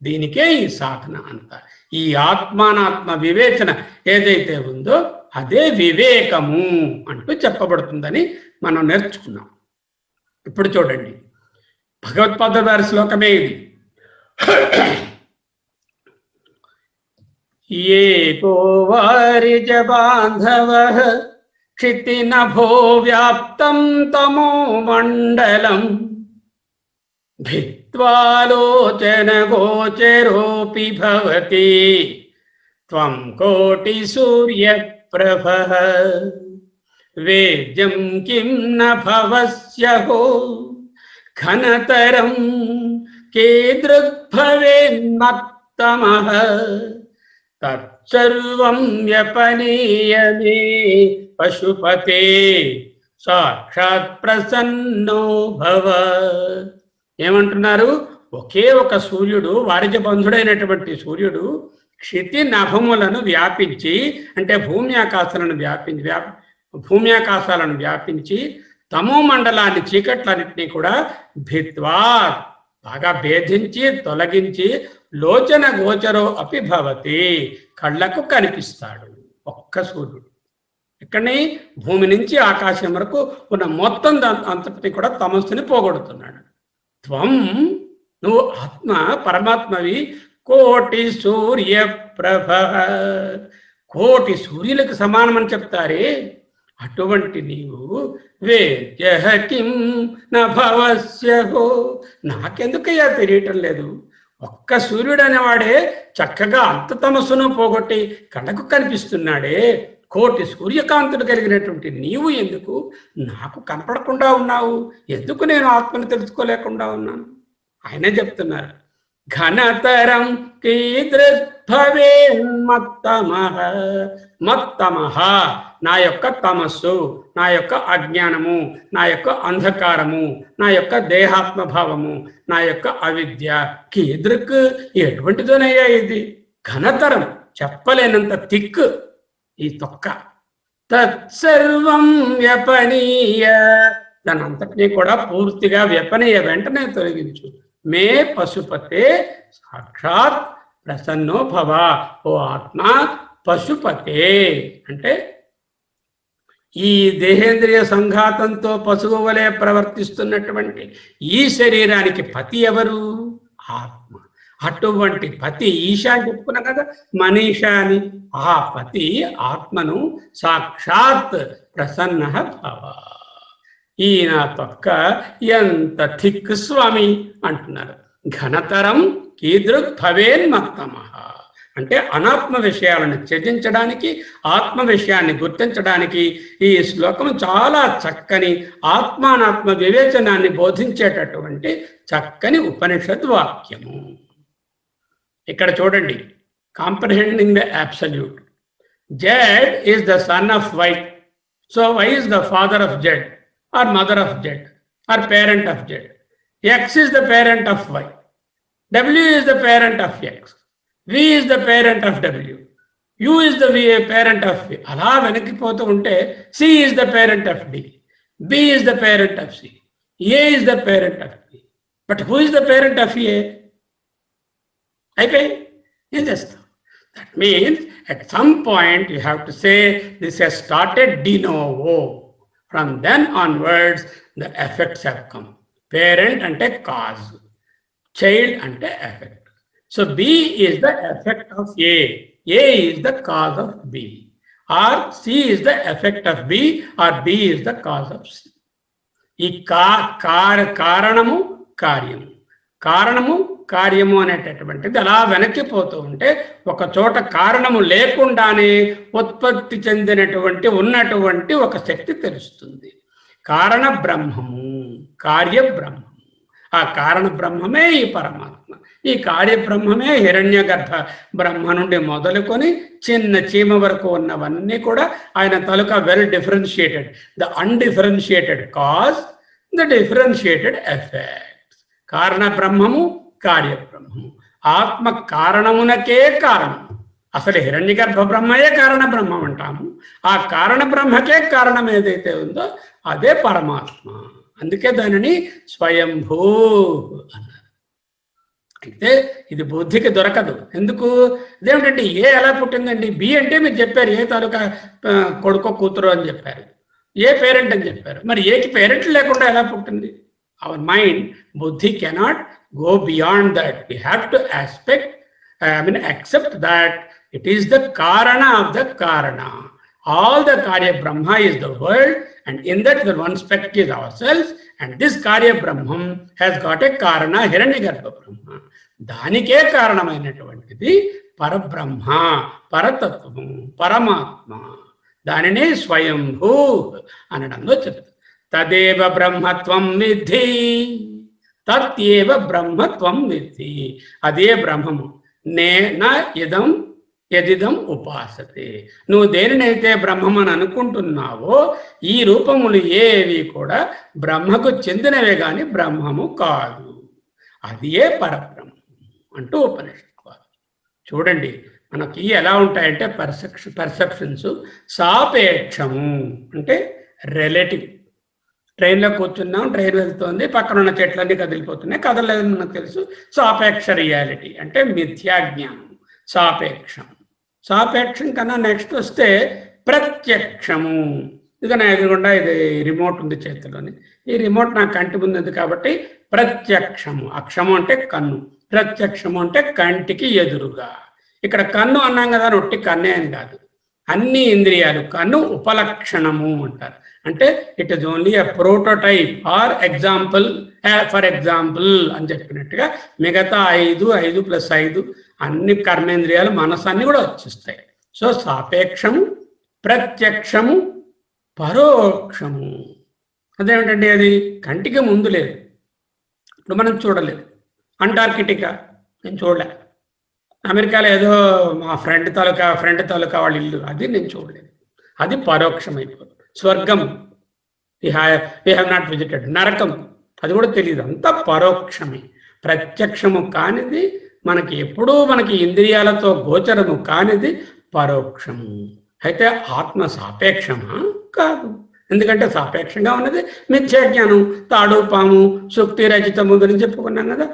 దీనికే ఈ సాధన అంతా. ఈ ఆత్మానాత్మ వివేచన ఏదైతే ఉందో అదే వివేకము అంటూ చెప్పబడుతుందని మనం నేర్చుకున్నాం. ఇప్పుడు చూడండి, భగవత్పాదుల వారి శ్లోకమే ఇది. ఏకో వారిజ బాంధవః క్షితినభో వ్యాప్తం తమో మండలం భిత్వాలోచన గోచరోపి భవతి త్వం కోటి సూర్య ప్రభః వేద్యం కిం న భవస్యహో ఘనతరం కీదృగ్భవేన్మత్తమః తత్సర్వం వ్యపనీయమే పశుపతే సాక్షాత్ ప్రసన్నో భవ. ఏమంటున్నారు? ఒకే ఒక సూర్యుడు, వారిజ బంధుడైనటువంటి సూర్యుడు క్షితి నభములను వ్యాపించి, అంటే భూమి ఆకాశాలను వ్యాపించి తమో మండలాన్ని, చీకట్లన్నింటినీ కూడా భిత్వా బాగా భేదించి తొలగించి లోచన గోచరో అపి భవతి కళ్ళకు కనిపిస్తాడు. ఒక్క సూర్యుడు ఇక్కడనే భూమి నుంచి ఆకాశం వరకు ఉన్న మొత్తం అంతటిని కూడా తమస్సుని పోగొడుతున్నాడు. త్వం, నువ్వు ఆత్మ పరమాత్మవి, కోటి సూర్య ప్రభ, కోటి సూర్యులకు సమానమని చెప్తారే, అటువంటి నీవు వేద్యః కిం న భవస్యహో, నాకెందుకయ్యా తెలియటం లేదు? ఒక్క సూర్యుడు అనేవాడే చక్కగా అంత తమస్సును పోగొట్టి కళ్ళకు కనిపిస్తున్నాడే, కోటి సూర్యకాంతులు కలిగినటువంటి నీవు ఎందుకు నాకు కనపడకుండా ఉన్నావు? ఎందుకు నేను ఆత్మను తెలుసుకోలేకుండా ఉన్నాను? ఆయనే చెప్తున్నారు, ఘనతరం కీదృగ్భవేన్మత్తమః, మత్తమః నా యొక్క తమస్సు, నా యొక్క అజ్ఞానము, నా యొక్క అంధకారము, నా యొక్క దేహాత్మభావము, నా యొక్క అవిద్య, కీదృక్ ఎటువంటిదోనయ్యా ఇది? ఘనతరం చెప్పలేనంత థిక్ ఈ తొక్క. తత్సర్వం వ్యపనీయ, దాని అంతటినీ కూడా పూర్తిగా వ్యపనీయ, వెంటనే తొలగించు. మే పశుపతే సాక్షాత్ ప్రసన్నో భవ, ఓ ఆత్మ పశుపతే అంటే ఈ దేహేంద్రియ సంఘాతంతో పశువు వలె ప్రవర్తిస్తున్నటువంటి ఈ శరీరానికి పతి ఎవరు? ఆత్మ. అటువంటి పతి ఈశా అని చెప్పుకున్నాం కదా, మనీషా అని. ఆ పతి ఆత్మను సాక్షాత్ ప్రసన్న భవ. ఈయన తొక్క ఎంత థిక్ స్వామి అంటున్నారు. ఘనతరం కీదృక్ భవేన్మత్తమః అంటే అనాత్మ విషయాలను త్యజించడానికి, ఆత్మ విషయాన్ని గుర్తించడానికి ఈ శ్లోకం చాలా చక్కని ఆత్మానాత్మ వివేచనాన్ని బోధించేటటువంటి చక్కని ఉపనిషత్ వాక్యము. ఇక్కడ చూడండి, comprehending the absolute. Z is the son of Y, so Y is the father of Z or mother of Z or parent of Z. X is the parent of Y. W is the parent of X. V is the parent of W. U is the parent of V. అలా వెనక్కిపోతూ ఉంటే C is the parent of D. B is the parent of C. A is the parent of B. But who is the parent of A? అయిపోయి ఏం చేస్తాం? That means at some point you have to say this has started de novo. From then onwards, the effects have come. Parent ante cause, child ante effect. So B is the effect of A is the cause of B, or C is the effect of B, or B is the cause of C. ఈ కారణము కార్యము. కారణము కార్యము అనేటటువంటిది అలా వెనక్కిపోతూ ఉంటే ఒక చోట కారణము లేకుండానే ఉత్పత్తి చెందినటువంటి ఉన్నటువంటి ఒక శక్తి తెలుస్తుంది. కారణ బ్రహ్మము, కార్య బ్రహ్మము. ఆ కారణ బ్రహ్మమే ఈ పరమాత్మ. ఈ కార్యబ్రహ్మమే హిరణ్య గర్భ బ్రహ్మ నుండి మొదలుకొని చిన్న చీమ వరకు ఉన్నవన్నీ కూడా ఆయన తాలూకా well differentiated, the undifferentiated cause, the differentiated effects. కారణ బ్రహ్మము, కార్యబ్రహ్మము. ఆత్మ కారణమునకే కారణం. అసలు హిరణ్య గర్భ బ్రహ్మయే కారణ బ్రహ్మం అంటాము. ఆ కారణ బ్రహ్మకే కారణం ఏదైతే ఉందో అదే పరమాత్మ. అందుకే దానిని స్వయంభూ అన్నారు. అయితే ఇది బుద్ధికి దొరకదు. ఎందుకు? ఇదేమిటంటే ఏ ఎలా పుట్టిందండి? బి అంటే మీరు చెప్పారు ఏ తాలూకా కొడుకో కూతురు అని చెప్పారు, ఏ పేరెంట్ అని చెప్పారు. మరి ఏకి పేరెంట్ లేకుండా ఎలా పుట్టింది? అవర్ మైండ్, బుద్ధి cannot go beyond that. We have to accept that it is the karana of the karana. All the karya brahma is the world, and in that the one speck is ourselves, and this karya brahman has got a karana, hiranyagarbha brahma. దానికే కారణమైనటువంటిది పరబ్రహ్మ, పరతత్వము, పరమాత్మ. దానినే స్వయంభూ అనడంలో చెప్తారు. తదేవ బ్రహ్మత్వం విద్ధి, తత్యేవ బ్రహ్మత్వం విద్ధి. అదే బ్రహ్మము. నేన ఇదం యదిదం ఉపాసతే. నువ్వు దేనినైతే బ్రహ్మం అని అనుకుంటున్నావో ఈ రూపములు ఏవి కూడా బ్రహ్మకు చెందినవే గాని బ్రహ్మము కాదు. అదే పరబ్రహ్మం అంటూ ఉపనిషత్తు. చూడండి మనకి ఎలా ఉంటాయంటే పర్సెప్షన్స్ సాపేక్షము అంటే రిలేటివ్. ట్రైన్లో కూర్చున్నాం, ట్రైన్ వెళ్తుంది, పక్కన ఉన్న చెట్లన్నీ కదిలిపోతున్నాయి, కదలలేదని మనకు తెలుసు. సాపేక్ష రియాలిటీ అంటే మిథ్యాజ్ఞానం, సాపేక్షం. సాపేక్షం కన్నా నెక్స్ట్ వస్తే ప్రత్యక్షము. ఇక నా ఎదురుగుండా ఇది రిమోట్ ఉంది చేతిలోని, ఈ రిమోట్ నా కంటి ముందు ఉంది కాబట్టి ప్రత్యక్షము. అక్షము అంటే కన్ను, ప్రత్యక్షము అంటే కంటికి ఎదురుగా. ఇక్కడ కన్ను అన్నాం కదా, ఒట్టి కన్నే అని కాదు, అన్ని ఇంద్రియాలు. కన్ను ఉపలక్షణము అంటారు. అంటే it is only a prototype or example, for example అని చెప్పినట్టుగా మిగతా 5, 5 + 5 అన్ని కర్మేంద్రియాలు, మనసు అన్ని కూడా వచ్చేస్తాయి. సో సాపేక్షము, ప్రత్యక్షము, పరోక్షము. అదేమిటండి? అది కంటికి ముందు లేదు, ఇప్పుడు మనం చూడలేదు. అంటార్కిటికా నేను చూడలే, అమెరికాలో ఏదో మా ఫ్రెండ్ తాలూకా వాళ్ళ ఇల్లు, అది నేను చూడలేదు. అది పరోక్షమైపోతుంది. స్వర్గం వి హ్యావ్ నాట్ విజిటెడ్. నరకం అది కూడా తెలియదు, అంతా పరోక్షమే. ప్రత్యక్షము కానిది, మనకి ఎప్పుడూ మనకి ఇంద్రియాలతో గోచరము కానిది పరోక్షము. అయితే ఆత్మ సాపేక్షమా? కాదు. ఎందుకంటే సాపేక్షంగా ఉన్నది మిథ్యాజ్ఞానం. తాడు, పాము, సుక్తి రచితము గురించి చెప్పుకున్నాం కదా,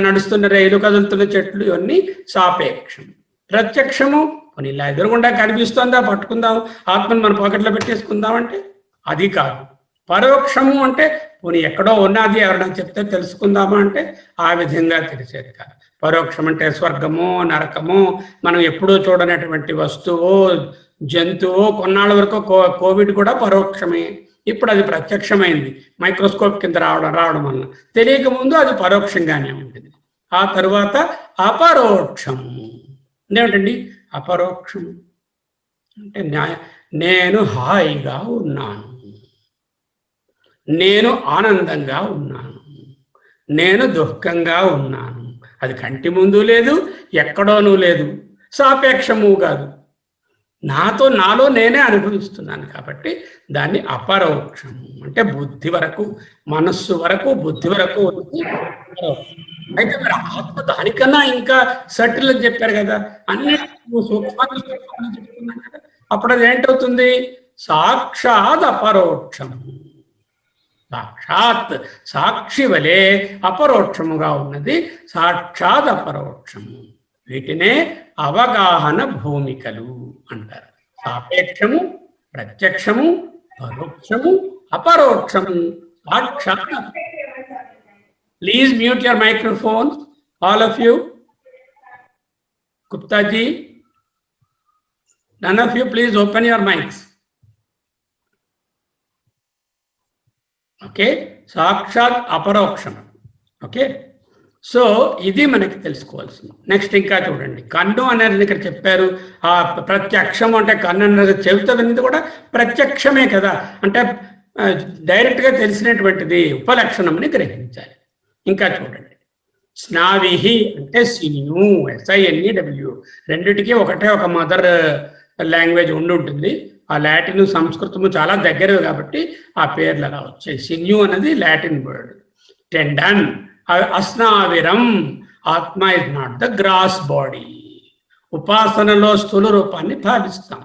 నడుస్తున్న రైలు, కదులుతున్న చెట్లు, ఇవన్నీ సాపేక్షం. ప్రత్యక్షము కొన్ని ఇలా ఎదురుగుండా కనిపిస్తుందా, పట్టుకుందాం, ఆత్మను మన పాకెట్లో పెట్టేసుకుందాం అంటే అది కాదు. పరోక్షము అంటే పోనీ ఎక్కడో ఉన్నది, ఎవరైనా చెప్తే తెలుసుకుందామా అంటే ఆ విధంగా తెలిసేది కాదు. పరోక్షం అంటే స్వర్గము, నరకము, మనం ఎప్పుడూ చూడనటువంటి వస్తువు, జంతువు. కొన్నాళ్ళ వరకు కోవిడ్ కూడా పరోక్షమే, ఇప్పుడు అది ప్రత్యక్షమైంది మైక్రోస్కోప్ కింద రావడం వల్ల. తెలియక ముందు అది పరోక్షంగానే ఉంటుంది. ఆ తరువాత అపరోక్షము. ఏమిటండి అపరోక్షం అంటే? నేను హాయిగా ఉన్నాను, నేను ఆనందంగా ఉన్నాను, నేను దుఃఖంగా ఉన్నాను. అది కంటి ముందు లేదు, ఎక్కడోనూ లేదు, సాపేక్షము కాదు. నాలో నేనే అనుభవిస్తున్నాను కాబట్టి దాన్ని అపరోక్షము అంటే బుద్ధి వరకు, మనస్సు వరకు, బుద్ధి వరకు ఉంది. అయితే మరి ఆత్మ దానికన్నా ఇంకా సటిల్ అని చెప్పారు కదా, అన్ని సూక్ష్మాన్ని చెప్తున్నాను కదా. అప్పుడు అది ఏంటవుతుంది? సాక్షాత్ అపరోక్షము. సాక్షాత్ సాక్షి వలె అపరోక్షముగా ఉన్నది సాక్షాత్ అపరోక్షము. వీటినే అవగాహన భూమికలు అంటారు. సాపేక్షము, ప్రత్యక్షము, పరోక్షము, అపరోక్షము, సాక్షాత్. Please mute your microphones, all of you. Gupta ji, none of you please open your mics. Okay, సాక్షాత్ అపరోక్షం ఓకే, సో ఇది మనకి తెలుసుకోవాల్సింది. నెక్స్ట్ ఇంకా చూడండి, కన్ను అనేది ఇక్కడ చెప్పారు. ఆ ప్రత్యక్షం అంటే కన్ను అనేది చెవితో విన్నది కూడా ప్రత్యక్షమే కదా, అంటే డైరెక్ట్గా తెలిసినటువంటిది ఉపలక్షణంని గ్రహించాలి. ఇంకా చూడండి, స్నావిహి అంటే సిన్యు, SINEW, రెండిటికి ఒకటే ఒక మదర్ లాంగ్వేజ్ ఉంటుంది. ఆ లాటిన్ సంస్కృతము చాలా దగ్గరవి కాబట్టి ఆ పేర్లు అలా వచ్చాయి. సిన్యు అనేది లాటిన్ వర్డ్. టెండన్, అస్నావిరం, ఆత్మ is not the gross body. ఉపాసనలో స్థూల రూపాన్ని భావిస్తాం.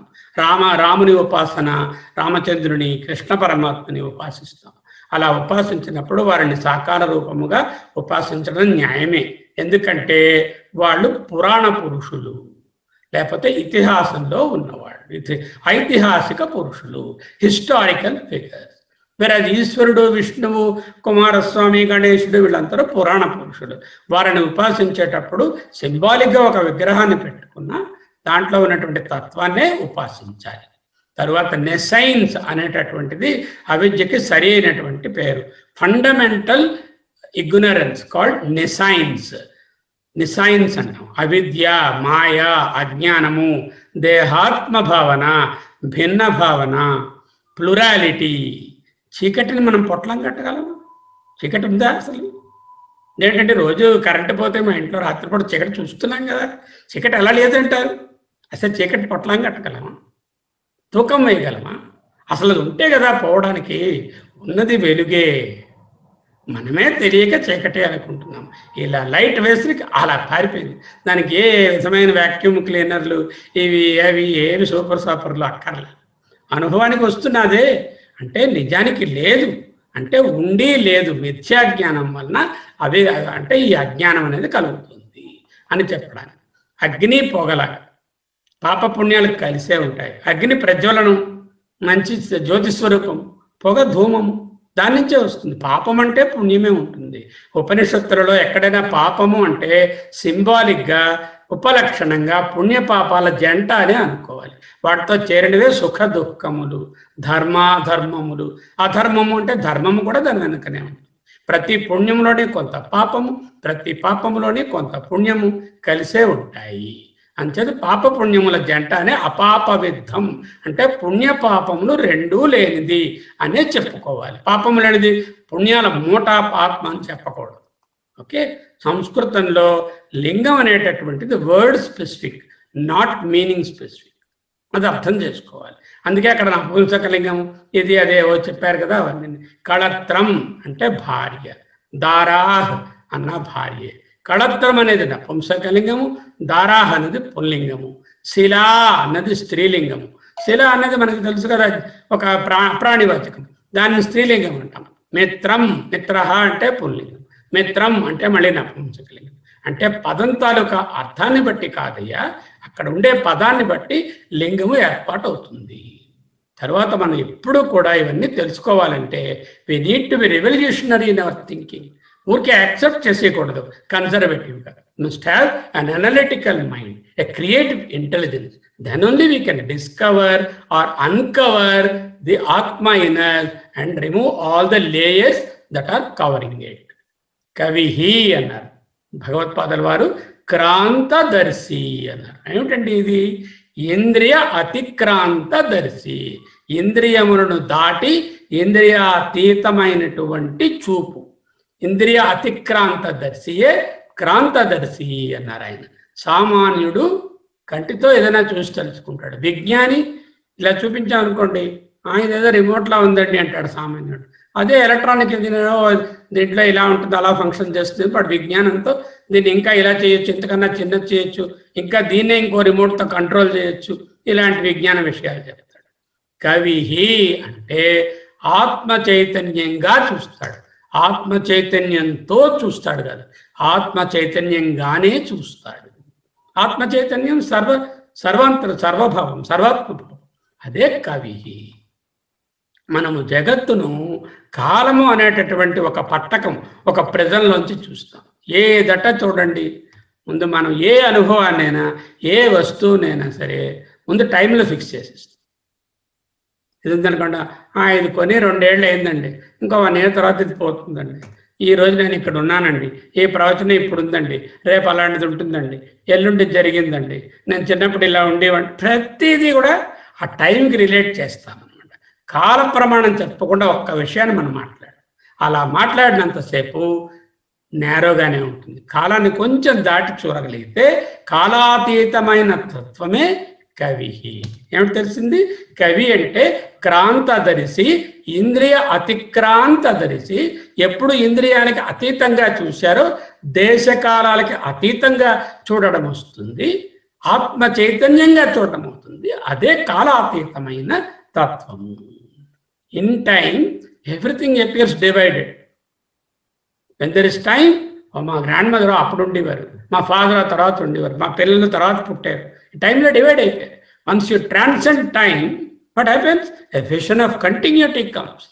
రాముని ఉపాసన, రామచంద్రుని, కృష్ణ పరమాత్మని ఉపాసిస్తాం. అలా ఉపాసించినప్పుడు వారిని సాకార రూపముగా ఉపాసించడం న్యాయమే. ఎందుకంటే వాళ్ళు పురాణ పురుషులు, లేకపోతే ఇతిహాసంలో ఉన్నవాళ్ళు, ఐతిహాసిక పురుషులు, హిస్టారికల్ ఫిగర్స్. వేరే ఈశ్వరుడు, విష్ణువు, కుమారస్వామి, గణేశుడు వీళ్ళందరూ పురాణ పురుషులు. వారిని ఉపాసించేటప్పుడు సింబాలిక్గా ఒక విగ్రహాన్ని పెట్టుకున్న దాంట్లో ఉన్నటువంటి తత్వాన్నే ఉపాసించాలి. తరువాత నెసైన్స్ అనేటటువంటిది అవిద్యకి సరి అయినటువంటి పేరు. Fundamental ignorance called nescience. Nescience అంటాం. అవిద్య, మాయ, అజ్ఞానము, దేహాత్మ భావన, భిన్న భావన, ప్లురాలిటీ. చీకటిని మనం పొట్లం కట్టగలము? చీకటి ఉందా అసలు? ఏంటంటే రోజు కరెంటు పోతే మా ఇంట్లో రాత్రిపూట చీకటి చూస్తున్నాం కదా, చీకటి ఎలా లేదంటారు? అసలు చీకటి పొట్లం కట్టగలమా? తూకం వేయగలమా? అసలు ఉంటే కదా పోవడానికి. ఉన్నది వెలుగే, మనమే తెలియక చీకటి అనుకుంటున్నాం. ఇలా లైట్ వేసి అలా పారిపోయింది. దానికి ఏ విధమైన వ్యాక్యూమ్ క్లీనర్లు ఇవి అవి ఏవి సూపర్ సాపర్లు అక్కర్లే. అనుభవానికి వస్తున్నదే అంటే నిజానికి లేదు, అంటే ఉండి లేదు. మిథ్యాజ్ఞానం వలన అవి అంటే ఈ అజ్ఞానం అనేది కలుగుతుంది అని చెప్పడానికి. అగ్ని పొగలాగా పాప పుణ్యాలు కలిసే ఉంటాయి. అగ్ని ప్రజ్వలనం, మంచి జ్యోతిస్వరూపం, పొగ ధూమము, దాని నుంచే వస్తుంది. పాపం అంటే పుణ్యమే ఉంటుంది. ఉపనిషత్తులలో ఎక్కడైనా పాపము అంటే సింబాలిక్గా, ఉపలక్షణంగా పుణ్యపాపాల జంట అని అనుకోవాలి. వాటితో చేరినవే సుఖ దుఃఖములు, ధర్మాధర్మములు. అధర్మము అంటే ధర్మము కూడా దాని వెనుకనే ఉంటుంది. ప్రతి పుణ్యంలోనే కొంత పాపము, ప్రతి పాపములోనే కొంత పుణ్యము కలిసే ఉంటాయి. అంచేది పాప పుణ్యముల జంట అనే అపాపవిద్ధం, అంటే పుణ్య పాపములు రెండూ లేనిది అనే చెప్పుకోవాలి. పాపము లేనిది పుణ్యాల మూట ఆత్మ అని చెప్పకూడదు. ఓకే, సంస్కృతంలో లింగం అనేటటువంటిది word specific, not meaning specific. అది అర్థం చేసుకోవాలి. అందుకే అక్కడ నపుంసక లింగం ఇది అదే చెప్పారు కదా అవన్నీ. కళత్రం అంటే భార్య, దారాహ్ అన్న భార్య. కళత్రం అనేది నపుంసకలింగము, దారాహ్ అనేది పుల్లింగము, శిలా అన్నది స్త్రీలింగము. శిల అనేది మనకు తెలుసు కదా, ఒక ప్రాణివాచకం, దాన్ని స్త్రీలింగం అంటాం. మిత్రం, మిత్రహ అంటే పుల్లింగం, మిత్రం అంటే మళ్ళీ నపుంసకలింగం. అంటే పదం తాలూకా అర్థాన్ని బట్టి కాదయ్యా, అక్కడ ఉండే పదాన్ని బట్టి లింగము ఏర్పాటు అవుతుంది. తర్వాత మనం ఎప్పుడు కూడా ఇవన్నీ తెలుసుకోవాలంటే we need to be revolutionary in our thinking. ఊరికే యాక్సెప్ట్ చేసేయకూడదు కన్సర్వేటివ్గా. Must have an analytical mind, a creative intelligence. Then only we can discover or uncover the ఆత్మ in us and remove all the layers that are covering it. కవిహి అన్నారు భగవత్పాదుల వారు, క్రాంతదర్శి అన్నారు. ఏమిటండి ఇది? ఇంద్రియ అతిక్రాంతదర్శి, ఇంద్రియములను దాటి ఇంద్రియాతీతమైనటువంటి చూపు. ఇంద్రియ అతిక్రాంతదర్శియే క్రాంతదర్శి అన్నారు ఆయన. సామాన్యుడు కంటితో ఏదైనా చూసి తెలుసుకుంటాడు. విజ్ఞాని ఇలా చూపించామనుకోండి, ఆయన ఏదో రిమోట్లా ఉందండి అంటాడు సామాన్యుడు. అదే ఎలక్ట్రానిక్ ఇంజనీర్ దీంట్లో ఇలా ఉంటుంది, అలా ఫంక్షన్ చేస్తుంది, బట్ విజ్ఞానంతో దీన్ని ఇంకా ఇలా చేయొచ్చు, ఇంతకన్నా చిన్నది చేయొచ్చు, ఇంకా దీన్నే ఇంకో రిమోట్తో కంట్రోల్ చేయొచ్చు, ఇలాంటి విజ్ఞాన విషయాలు చెప్తాడు. కవిహి అంటే ఆత్మ చైతన్యంగా చూస్తాడు, ఆత్మ చైతన్యంతో చూస్తాడు కదా, ఆత్మ చైతన్యంగానే చూస్తాడు. ఆత్మ చైతన్యం సర్వాంతర, సర్వభావం, సర్వాత్మభావం. అదే కవిహి. మనము జగత్తును కాలము అనేటటువంటి ఒక పట్టకం, ఒక ప్రెజంలోంచి చూస్తాం. ఏదట చూడండి, ముందు మనం ఏ అనుభవాన్నైనా, ఏ వస్తువునైనా సరే ముందు టైంలో ఫిక్స్ చేసేస్తాం. ఇది ఉందనుకోండి, ఇది కొని 2 ఏళ్ళు అయిందండి, ఇంకో 1 year తర్వాత ఇది పోతుందండి. ఈ రోజు నేను ఇక్కడ ఉన్నానండి, ఈ ప్రవచనం ఇప్పుడు ఉందండి, రేపు అలాంటిది ఉంటుందండి, ఎల్లుండి జరిగిందండి, నేను చిన్నప్పుడు ఇలా ఉండేవాడిని, ప్రతిదీ కూడా ఆ టైంకి రిలేట్ చేస్తాను అనమాట. కాల ప్రమాణం చెప్పకుండా ఒక్క విషయాన్ని మనం మాట్లాడాలి. అలా మాట్లాడినంతసేపు నేరోగానే ఉంటుంది. కాలాన్ని కొంచెం దాటి చూడగలిగితే కాలాతీతమైన తత్వమే కవి. ఏమిటి తెలిసింది? కవి అంటే క్రాంతదరిసి, ఇంద్రియ అతిక్రాంతదరిసి. ఎప్పుడు ఇంద్రియానికి అతీతంగా చూశారో దేశకాలాలకి అతీతంగా చూడడం వస్తుంది, ఆత్మ చైతన్యంగా చూడడం అవుతుంది. అదే కాలాతీతమైన తత్వము. In time everything appears divided. When there is time, మా గ్రాండ్ మదర్ అప్పుడు ఉండేవారు, మా ఫాదర్ తర్వాత ఉండేవారు, మా పిల్లలు తర్వాత పుట్టారు, టైంలో డివైడ్ అయిపోయారు. Once you transcend time, what happens? A vision of continuity comes.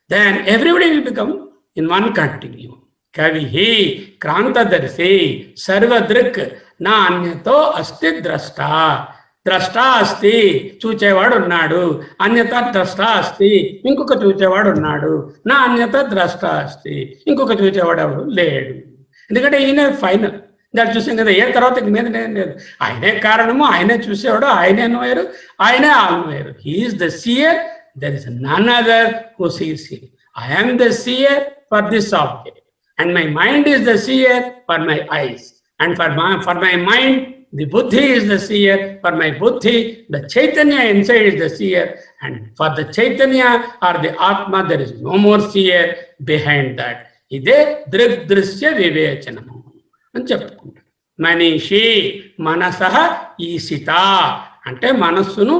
Then everybody will become in one continuum. Kavihi krantadharsi sarvadrik na anyato asti drashta. ద్రష్టా అస్తి, చూచేవాడు ఉన్నాడు. అన్యత ద్రష్టా అస్తి, ఇంకొక చూచేవాడు ఉన్నాడు. నా అన్యత ద్రష్టా అస్తి, ఇంకొక చూచేవాడు ఎవడు లేడు. ఎందుకంటే ఈయన ఫైనల్. దాన్ని చూసాం కదా, ఏ తర్వాత ఇంక మీద లేదు. ఆయనే కారణము, ఆయనే చూసేవాడు, ఆయనే నోయరు, ఆయనే all knower. He is the seer, there is none other who sees him. I am the seer for this object, and my mind is the seer for my eyes, and for my mind the buddhi is the seer. For my buddhi, the chaitanya inside is the seer, and for the chaitanya or the atma, there is no more seer behind that. Ide drisya vivechanamu అని చెప్పుకుంటారు. మనీషి మనసః ఈసిత అంటే మనస్సును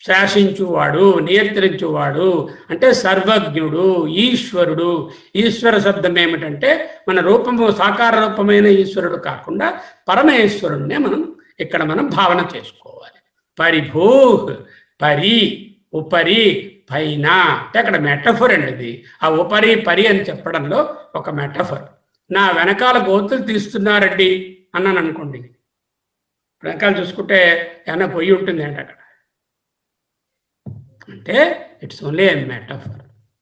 శాసించువాడు, నియంత్రించువాడు, అంటే సర్వజ్ఞుడు, ఈశ్వరుడు. ఈశ్వర శబ్దం ఏమిటంటే మన రూపము సాకార రూపమైన ఈశ్వరుడు కాకుండా పరమేశ్వరుణ్ణే మనం భావన చేసుకోవాలి. పరిభూ, పరి, ఉపరి, పైన అంటే అక్కడ మెటఫర్ అండి ఇది. ఆ ఉపరి పరి అని చెప్పడంలో ఒక మెటఫర్. నా వెనకాల గోతులు తీస్తున్నారండి అన్నాను అనుకోండి, వెనకాల చూసుకుంటే ఏమైనా పొయ్యి ఉంటుంది అంటే అక్కడ, అంటే ఇట్స్ ఓన్లీ ఏ మెటఫర్.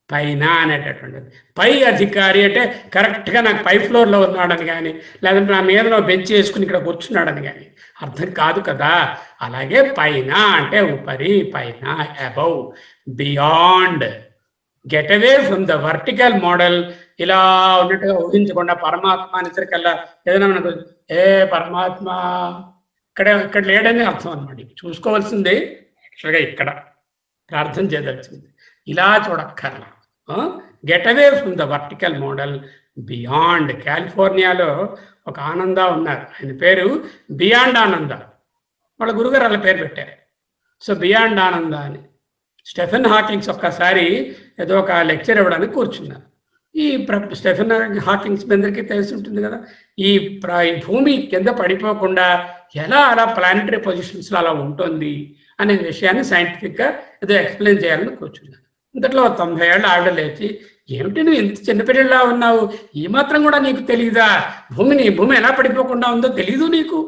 పైన అనేటటువంటిది. పై అధికారి అంటే కరెక్ట్గా నాకు పై ఫ్లోర్లో ఉన్నాడని కానీ, లేదంటే నా మీద బెంచ్ వేసుకుని ఇక్కడ కూర్చున్నాడని కానీ అర్థం కాదు కదా. అలాగే పైన అంటే ఉపరి, పైన, above, beyond, get away from the vertical model. ఇలా ఉన్నట్టుగా ఊహించకుండా పరమాత్మ అనేసరికల్లా ఏదైనా మనకు పరమాత్మ ఇక్కడ లేడని అర్థం అనమాట. చూసుకోవాల్సిందే యాక్చువల్గా ఇక్కడ ప్రార్థన చేయదలిచింది. ఇలా చూడక్కర్లా. Get away from the vertical model, beyond. కాలిఫోర్నియాలో ఒక ఆనంద ఉన్నారు, ఆయన పేరు బియాండ్ ఆనంద. వాళ్ళ గురుగారు వాళ్ళ పేరు పెట్టారు. సో బియాండ్ ఆనంద అని. స్టెఫెన్ హాకింగ్స్ ఒక్కసారి ఏదో ఒక లెక్చర్ ఇవ్వడానికి కూర్చున్నారు. ఈ స్టెఫెన్ హాకింగ్స్ అందరికీ తెలిసి ఉంటుంది కదా, ఈ భూమి కింద పడిపోకుండా ఎలా అలా ప్లానటరీ పొజిషన్స్లో అలా ఉంటుంది అనే విషయాన్ని సైంటిఫిక్గా ఏదో ఎక్స్ప్లెయిన్ చేయాలని కూర్చున్నాను. ఇంతట్లో 90 ఏళ్ళ ఆవిడ లేచి, ఏమిటి నువ్వు ఇంత చిన్నపిల్లలా ఉన్నావు, ఈ మాత్రం కూడా నీకు తెలియదా, భూమి ఎలా పడిపోకుండా ఉందో తెలీదు నీకు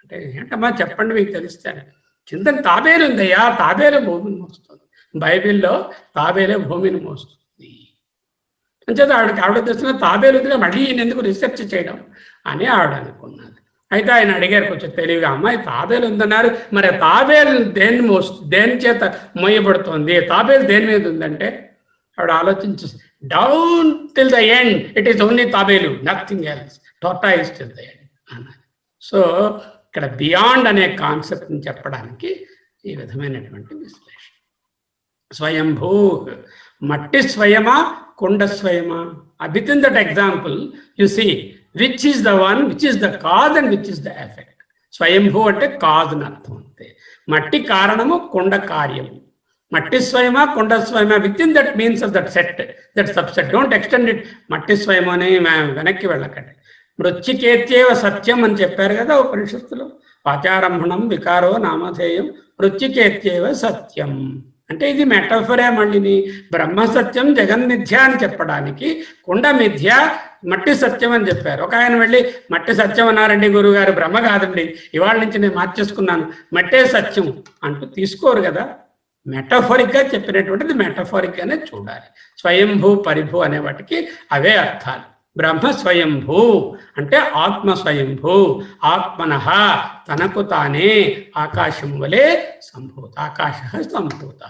అంటే, ఏంటమ్మా చెప్పండి మీకు తెలుస్తాను. కింద తాబేలు ఉందయ్యా, తాబేలే భూమిని మోస్తుంది. బైబిల్లో తాబేలే భూమిని మోస్తుంది అంచేత ఆవిడ తెలిసిన తాబేలు ఉందిగా, మళ్ళీ ఈయన ఎందుకు రీసెర్చ్ చేయడం అని ఆవిడ అనుకున్నది. అయితే ఆయన అడిగారు కొంచెం తెలివిగా, అమ్మాయి తాబేలు ఉందన్నారు, మరి తాబేలు దేని చేత మోయబడుతోంది, తాబేలు దేని మీద ఉందంటే ఆవిడ ఆలోచించి, down till the end it is only తాబేలు, nothing else, tortoise till the end అన్నారు. సో ఇక్కడ బియాండ్ అనే కాన్సెప్ట్ని చెప్పడానికి ఈ విధమైనటువంటి విశ్లేషణ. స్వయంభూ, మట్టి స్వయమా, కుండ స్వయమా? Within that example you see which is the one, which is the cause and which is the effect. స్వయంభూ అంటే కాజ్ అని అర్థం అంతే. మట్టి కారణము, కుండ కార్యము. మట్టి స్వయమా, కుండ స్వయమా, within that means of that set, that subset. Don't extend it. మట్టి స్వయం అని వెనక్కి వెళ్ళకండి. మృత్తికేత్యేవ సత్యం అని చెప్పారు కదా ఉపనిషత్తులు. వాచారంభణం వికారో నామధేయం మృత్తికేత్యేవ సత్యం అంటే ఇది మెటఫరే. మళ్ళీని బ్రహ్మ సత్యం జగన్మిథ్య అని చెప్పడానికి కుండ మిథ్య, మట్టి సత్యం అని చెప్పారు. ఒక ఆయన వెళ్ళి మట్టి సత్యం అన్నారండి గురుగారు, బ్రహ్మ కాదండి, ఇవాళ నుంచి నేను మార్చేసుకున్నాను, మట్టే సత్యం అంటూ తీసుకోరు కదా. మెటఫోరిక్గా చెప్పినటువంటిది మెటఫోరిక్గానే చూడాలి. స్వయంభూ, పరిభూ అనే వాటికి అవే అర్థాలు. బ్రహ్మ స్వయంభూ అంటే ఆత్మ స్వయంభూ, ఆత్మనః తనకు తానే ఆకాశం వలె సంభూత, ఆకాశ సంభూత.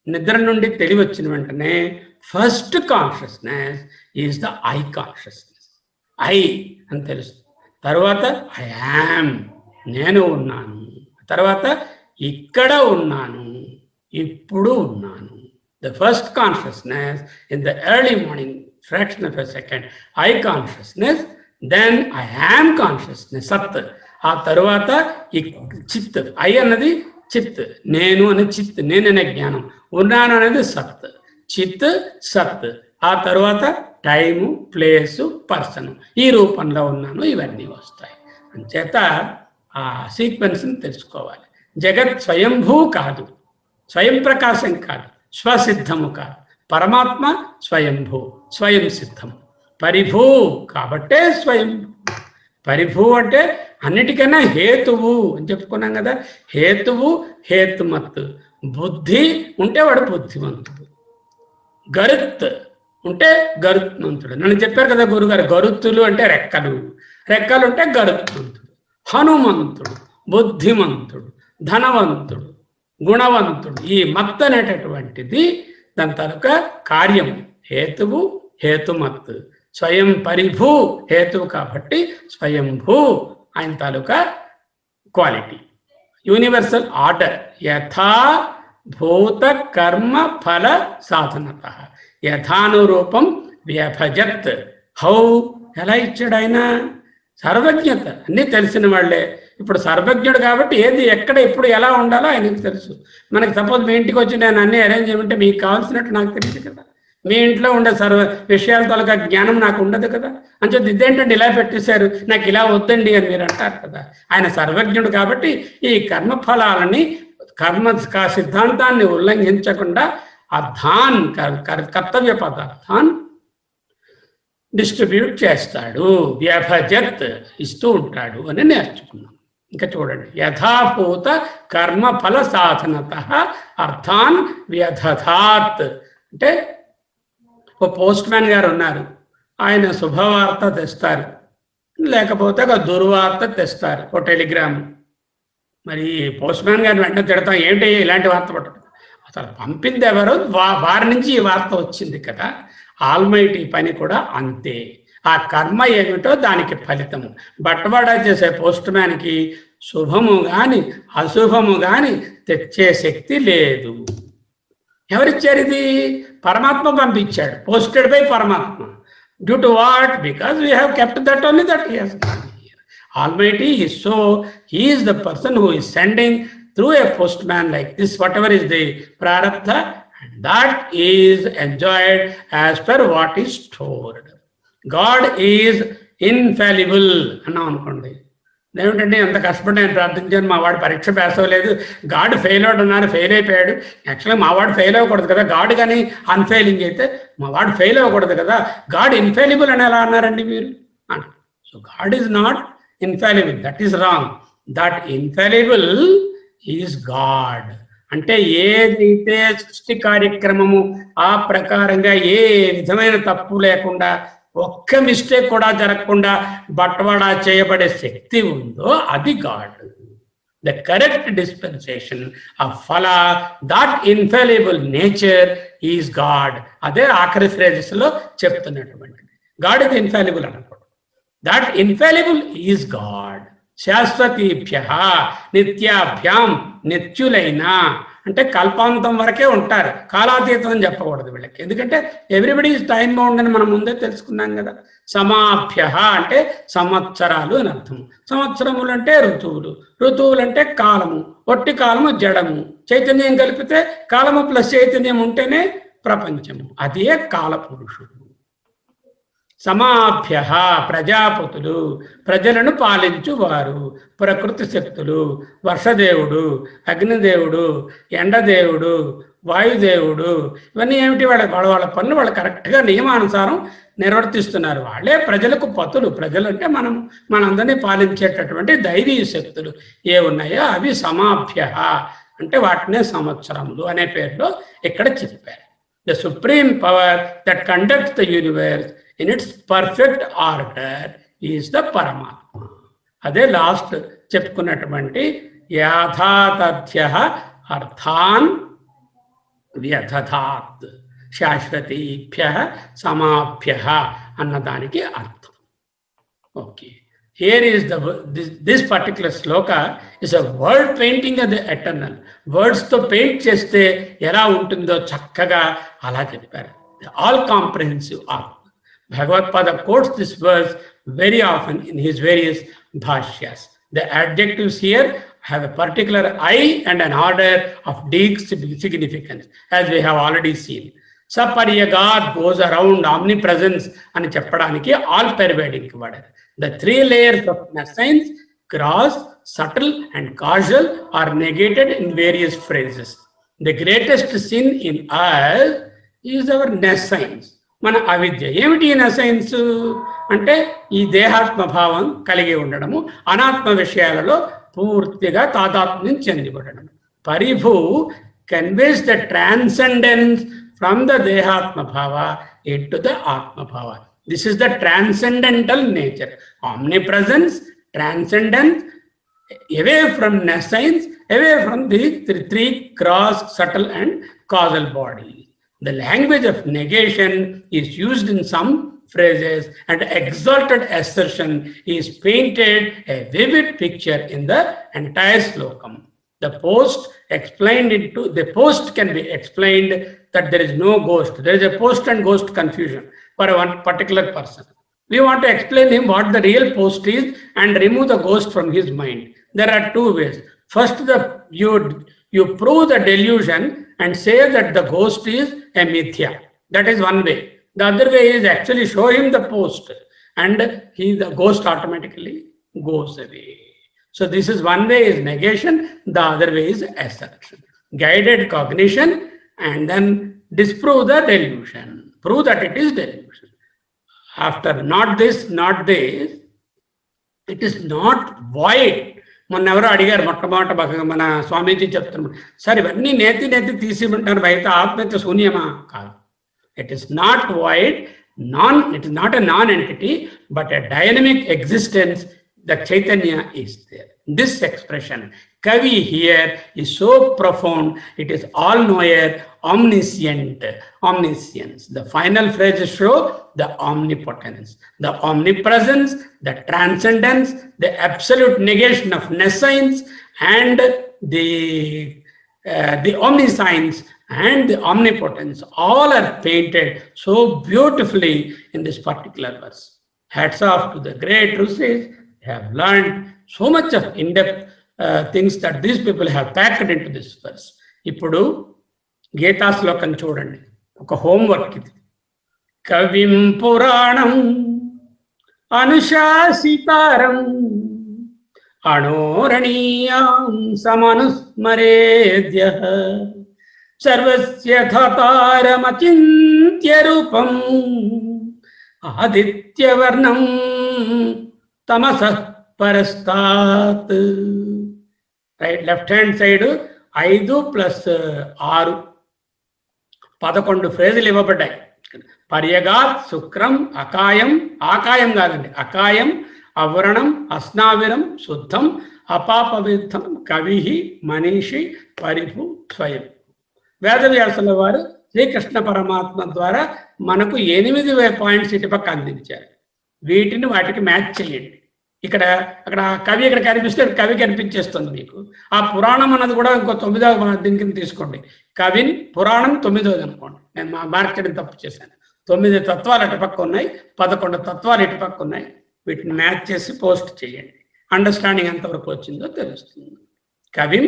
నిద్ర నుండి తెలివి వచ్చిన వెంటనే first consciousness is the I consciousness. I అని తెలుసు. తర్వాత ఐ యామ్, నేను ఉన్నాను. తర్వాత ఇక్కడ ఉన్నాను, ఇప్పుడు ఉన్నాను. The first consciousness in the early morning fraction of a second, I consciousness, then I am consciousness, సత్. ఆ తరువాత ఈ చిత్, ఐ అన్నది చిత్, నేను అనే చిత్, నేననే జ్ఞానం, ఉన్నాను అనేది సత్, చిత్ సత్. ఆ తరువాత టైము, ప్లేసు, పర్సన్, ఈ రూపంలో ఉన్నాను, ఇవన్నీ వస్తాయి. అంచేత ఆ సీక్వెన్స్ని తెలుసుకోవాలి. జగత్ స్వయంభూ కాదు, స్వయం ప్రకాశం కాదు, స్వసిద్ధము కాదు. పరమాత్మ స్వయంభూ, స్వయం సిద్ధం. పరిభూ కాబట్టే స్వయం. పరిభూ అంటే అన్నిటికైనా హేతువు అని చెప్పుకున్నాం కదా. హేతువు హేతుమత్. బుద్ధి ఉంటే వాడు బుద్ధిమంతుడు. గరుత్ ఉంటే గరుత్మంతుడు. నన్ను చెప్పారు కదా గురుగారు, గరుత్తులు అంటే రెక్కలు, రెక్కలు ఉంటే గరుత్మంతుడు. హనుమంతుడు బుద్ధిమంతుడు, ధనవంతుడు, గుణవంతుడు. ఈ మత్ అనేటటువంటిది దాని తాలూకా కార్యం. హేతువు హేతుమత్. స్వయం పరిభూ హేతువు కాబట్టి స్వయంభూ ఆయన తాలూకా క్వాలిటీ. Universal order. యథా భూత కర్మ ఫల సాధనత యథానురూపం వ్యభజత్. హౌ, ఎలా ఇచ్చాడు ఆయన? సర్వజ్ఞత, అన్నీ తెలిసిన వాళ్ళే. ఇప్పుడు సర్వజ్ఞుడు కాబట్టి ఏది ఎక్కడ ఎప్పుడు ఎలా ఉండాలో ఆయనకు తెలుసు. మనకి సపోజ్ మీ ఇంటికి వచ్చి నేను అన్నీ అరేంజ్ చేయమంటే మీకు కావాల్సినట్టు నాకు తెలియదు కదా. మీ ఇంట్లో ఉండే విషయాల తాలూకా జ్ఞానం నాకు ఉండదు కదా. అంచేది ఇదేంటంటే ఇలా పెట్టేశారు, నాకు ఇలా వద్దండి అని మీరు అంటారు కదా. ఆయన సర్వజ్ఞుడు కాబట్టి ఈ కర్మఫలాలని, కర్మ సిద్ధాంతాన్ని ఉల్లంఘించకుండా ఆ ధాన్ కర్తవ్య పదార్థాన్ డిస్ట్రిబ్యూట్ చేస్తాడు. వ్యభజత్ ఇస్తూ ఉంటాడు అని నేర్చుకున్నాం. ఇంకా చూడండి, యథాభూత కర్మఫల సాధనత అర్థాన్ వ్యధధాత్. అంటే ఓ పోస్ట్ మ్యాన్ గారు ఉన్నారు, ఆయన శుభవార్త తెస్తారు, లేకపోతే ఒక దుర్వార్త తెస్తారు, ఓ టెలిగ్రామ్. మరి పోస్ట్ మ్యాన్ గారిని వెంటనే తిడతాం, ఏంటి ఇలాంటి వార్త పట్టడం, అసలు పంపింది ఎవరు, వారి నుంచి ఈ వార్త వచ్చింది కదా. ఆల్మైటీ పని కూడా అంతే. ఆ కర్మ ఏమిటో దానికి ఫలితము. బట్టవాడా చేసే పోస్ట్ మ్యాన్కి శుభము కానీ అశుభము కానీ తెచ్చే శక్తి లేదు. ఎవరిచ్చారు ఇది? పరమాత్మ పంపించాడు, పోస్టెడ్ బై పరమాత్మ. Due to what? Because we have kept that only that he has done here. Almighty is so, he is the person who is sending through a postman like this whatever is the ప్రారబ్ధ, and that is enjoyed as per what is stored. God is infallible అన్నాం అనుకోండి. ఏమిటంటే ఎంత కష్టపడి నేను ప్రార్థించాను, మా వాడు పరీక్ష పాస్ అవ్వలేదు, గాడ్ ఫెయిల్ అవుట్ అన్నారు, ఫెయిల్ అయిపోయాడు. యాక్చువల్గా మా వాడు ఫెయిల్ అవ్వకూడదు కదా, గాడ్ కానీ అన్ఫెయిలింగ్ అయితే మా వాడు ఫెయిల్ అవ్వకూడదు కదా, గాడ్ ఇన్ఫెయిలబుల్ అని ఎలా అన్నారండి మీరు అని. So God is not infallible, that is wrong. That infallible is God. అంటే ఏదైతే సృష్టి కార్యక్రమము ఆ ప్రకారంగా ఏ విధమైన తప్పు లేకుండా, ఒక్క మిస్టేక్ కూడా జరగకుండా బట్వాడా చేయబడే శక్తి ఉందో అది God. The correct dispensation of ఫల, దట్ ఇన్ఫెయిలబుల్ నేచర్ ఈజ్ గాడ్. అదే ఆఖరి ఫ్రేజెస్ లో చెప్తున్నటువంటిది. గాడ్ ఇస్ ఇన్ఫెయిలబుల్ అనకూడదు, దట్ ఇన్ఫెయిలబుల్ ఈజ్ గాడ్. శాశ్వతీభ్య నిత్యాభ్యాం, నిత్యులైన అంటే కల్పాంతం వరకే ఉంటారు, కాలాతీతం అని చెప్పకూడదు వీళ్ళకి. ఎందుకంటే ఎవ్రీబడి ఈజ్ టైం బౌండ్ అని మనం ముందే తెలుసుకున్నాం కదా. సమాభ్య అంటే సంవత్సరాలు అని అర్థం. సంవత్సరములు అంటే ఋతువులు, ఋతువులు అంటే కాలము, ఒట్టి కాలము జడము, చైతన్యం కలిపితే కాలము ప్లస్ చైతన్యం ఉంటేనే ప్రపంచము, అదే కాలపురుషుడు. సమాభ్య ప్రజాపతులు, ప్రజలను పాలించువారు, ప్రకృతి శక్తులు, వర్షదేవుడు, అగ్నిదేవుడు, ఎండదేవుడు, వాయుదేవుడు, ఇవన్నీ ఏమిటి? వాళ్ళ పనులు వాళ్ళు కరెక్ట్గా నియమానుసారం నిర్వర్తిస్తున్నారు. వాళ్ళే ప్రజలకు పతులు. ప్రజలు అంటే మనందరినీ పాలించేటటువంటి దైవీ శక్తులు ఏ ఉన్నాయో అవి సమాభ్య అంటే వాటినే సంవత్సరములు అనే పేరులో ఇక్కడ చెప్పారు. The supreme power that conducts the universe in it's perfect order is the పరమాత్మ. అదే లాస్ట్ చెప్పుకున్నటువంటి యాథాతథ్య అర్థాన్ వ్యదధాత్ శాశ్వతీభ్య సమాభ్య అన్నదానికి అర్థం. Okay, here is this particular shloka is a word painting of the eternal. వర్డ్స్తో పెయింట్ చేస్తే ఎలా ఉంటుందో చక్కగా అలా చెప్పారు. ఆల్ కాంప్రహెన్సివ్ ఆత్మ. Bhagavad-pada quotes this verse very often in his various bhashyas. The adjectives here have a particular eye and an order of deep significance, as we have already seen. Saparyagat goes around omnipresence అని చెప్పడానికి all pervading word. The three layers of nescience, gross, subtle and causal are negated in various phrases. The greatest sin in us is our nescience. మన అవిద్య. ఏమిటి నెసైన్స్ అంటే ఈ దేహాత్మభావం కలిగి ఉండడము, అనాత్మ విషయాలలో పూర్తిగా తాదాత్మ్యం చెందిబడడం. పరిభూ conveys the transcendence from the దేహాత్మభావ ఇంటు ద ఆత్మభావ. This is the transcendental nature. Omnipresence, transcendence, away from nescience, away from the three gross, subtle and causal bodies. The language of negation is used in some phrases, and exalted assertion is painted a vivid picture in the entire slokam. The post can be explained that there is no ghost. There is a post and ghost confusion for one particular person. We want to explain him what the real post is and remove the ghost from his mind. There are two ways. First, you prove the delusion and say that the ghost is a mithya. That is one way. The other way is actually show him the post and the ghost automatically goes away. So this is one way is negation, the other way is assertion. Guided cognition and then disprove the delusion. Prove that it is delusion. After not this, it is not void. మొన్న ఎవరో అడిగారు మొట్టమొదట మన స్వామీజీ చెప్తున్నారు, సార్ ఇవన్నీ నేతి తీసిమంటారు బయట ఆత్మహత్య శూన్యమా? కాదు. It is not void, it is not a non entity but a dynamic existence. The చైతన్య is there. This expression Kavi here is so profound, it is all-knower, omniscient, omniscience. The final phrases show the omnipotence, the omnipresence, the transcendence, the absolute negation of nescience, and the omniscience and the omnipotence. All are painted so beautifully in this particular verse. Hats off to the great Rusis. They have learned so much of in-depth things that these people have packed into this verse. ఇప్పుడు గీతా శ్లోకం చూడండి, ఒక హోంవర్క్ ఇది. కవిం పురాణం అనుశాసితారం అణోరణీయాం సమనుస్మరేద్యః సర్వస్య ధాతారమచింత్య రూపం ఆదిత్యవర్ణం తమసః పరస్తాత్. రైట్, లెఫ్ట్ హ్యాండ్ సైడ్ 5 + 6 11 ఫ్రేజులు ఇవ్వబడ్డాయి. పర్యగాత్, శుక్రం, అకాయం, ఆకాయం కాదండి, అకాయం, అవ్రణం, అస్నావిరం, శుద్ధం, అపాపవిద్ధం, కవి, మనీషి, పరిభు, స్వయం. వేదవ్యాసుల వారు శ్రీకృష్ణ పరమాత్మ ద్వారా మనకు 8 పాయింట్స్ ఇటుపక్క అందించారు. వీటిని వాటికి మ్యాచ్ చేయండి. అక్కడ కవి ఇక్కడ కనిపిస్తే కవి కనిపించేస్తుంది మీకు. ఆ పురాణం అన్నది కూడా ఇంకో 9వ దీనికి తీసుకోండి. కవిన్ పురాణం 9వది అనుకోండి. నేను మార్కెట్ తప్పు చేశాను. 9 తత్వాలు అటుపక్క ఉన్నాయి, 11 తత్వాలు ఇటుపక్క ఉన్నాయి. వీటిని మ్యాచ్ చేసి పోస్ట్ చేయండి. అండర్స్టాండింగ్ ఎంతవరకు వచ్చిందో తెలుస్తుంది. కవిం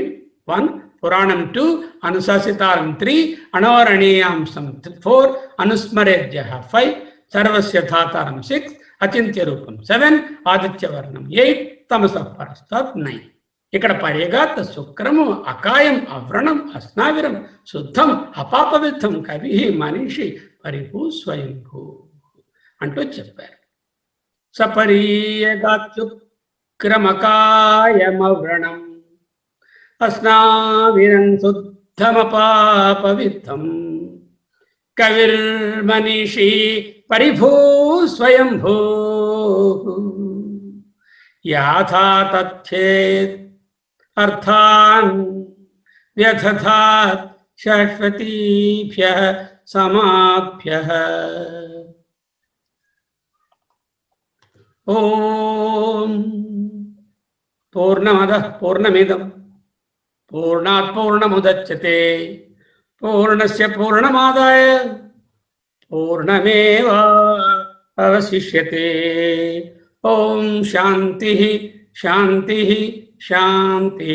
1, పురాణం 2, అనుశాసితారం 3, అణోరణీయాంశం 4, అనుస్మరేద్య 5, సర్వస్య ధాతారం 6, అచింత్య రూపం 7, ఆదిత్యవర్ణం 8, తమసః పరస్తాత్ 9. ఇక్కడ పర్యగాత్, శుక్రము, అకాయం, అవ్రణం, అస్నావిరం, శుద్ధం, అపాపవిద్ధం, కవి, మనీషి, పరిభూ, స్వయంభూ అంటూ చెప్పారు. సపర్యగాత్ శుక్రమకాయమవ్రణం అస్నావిరం శుద్ధమపాపవిద్ధం కవిర్మనిషి పరిభూ స్వయంభూ యాథా తథ్యేత్ అర్థాన్ వ్యథాత్ శాశ్వతీభ్యః సమాభ్యః. ఓం పూర్ణమదః పూర్ణమిదం పూర్ణాత్ పూర్ణముదచ్యతే పూర్ణస్య పూర్ణమాదాయ పూర్ణమేవావశిష్యతే. ఓం శాంతి శాంతి శాంతి.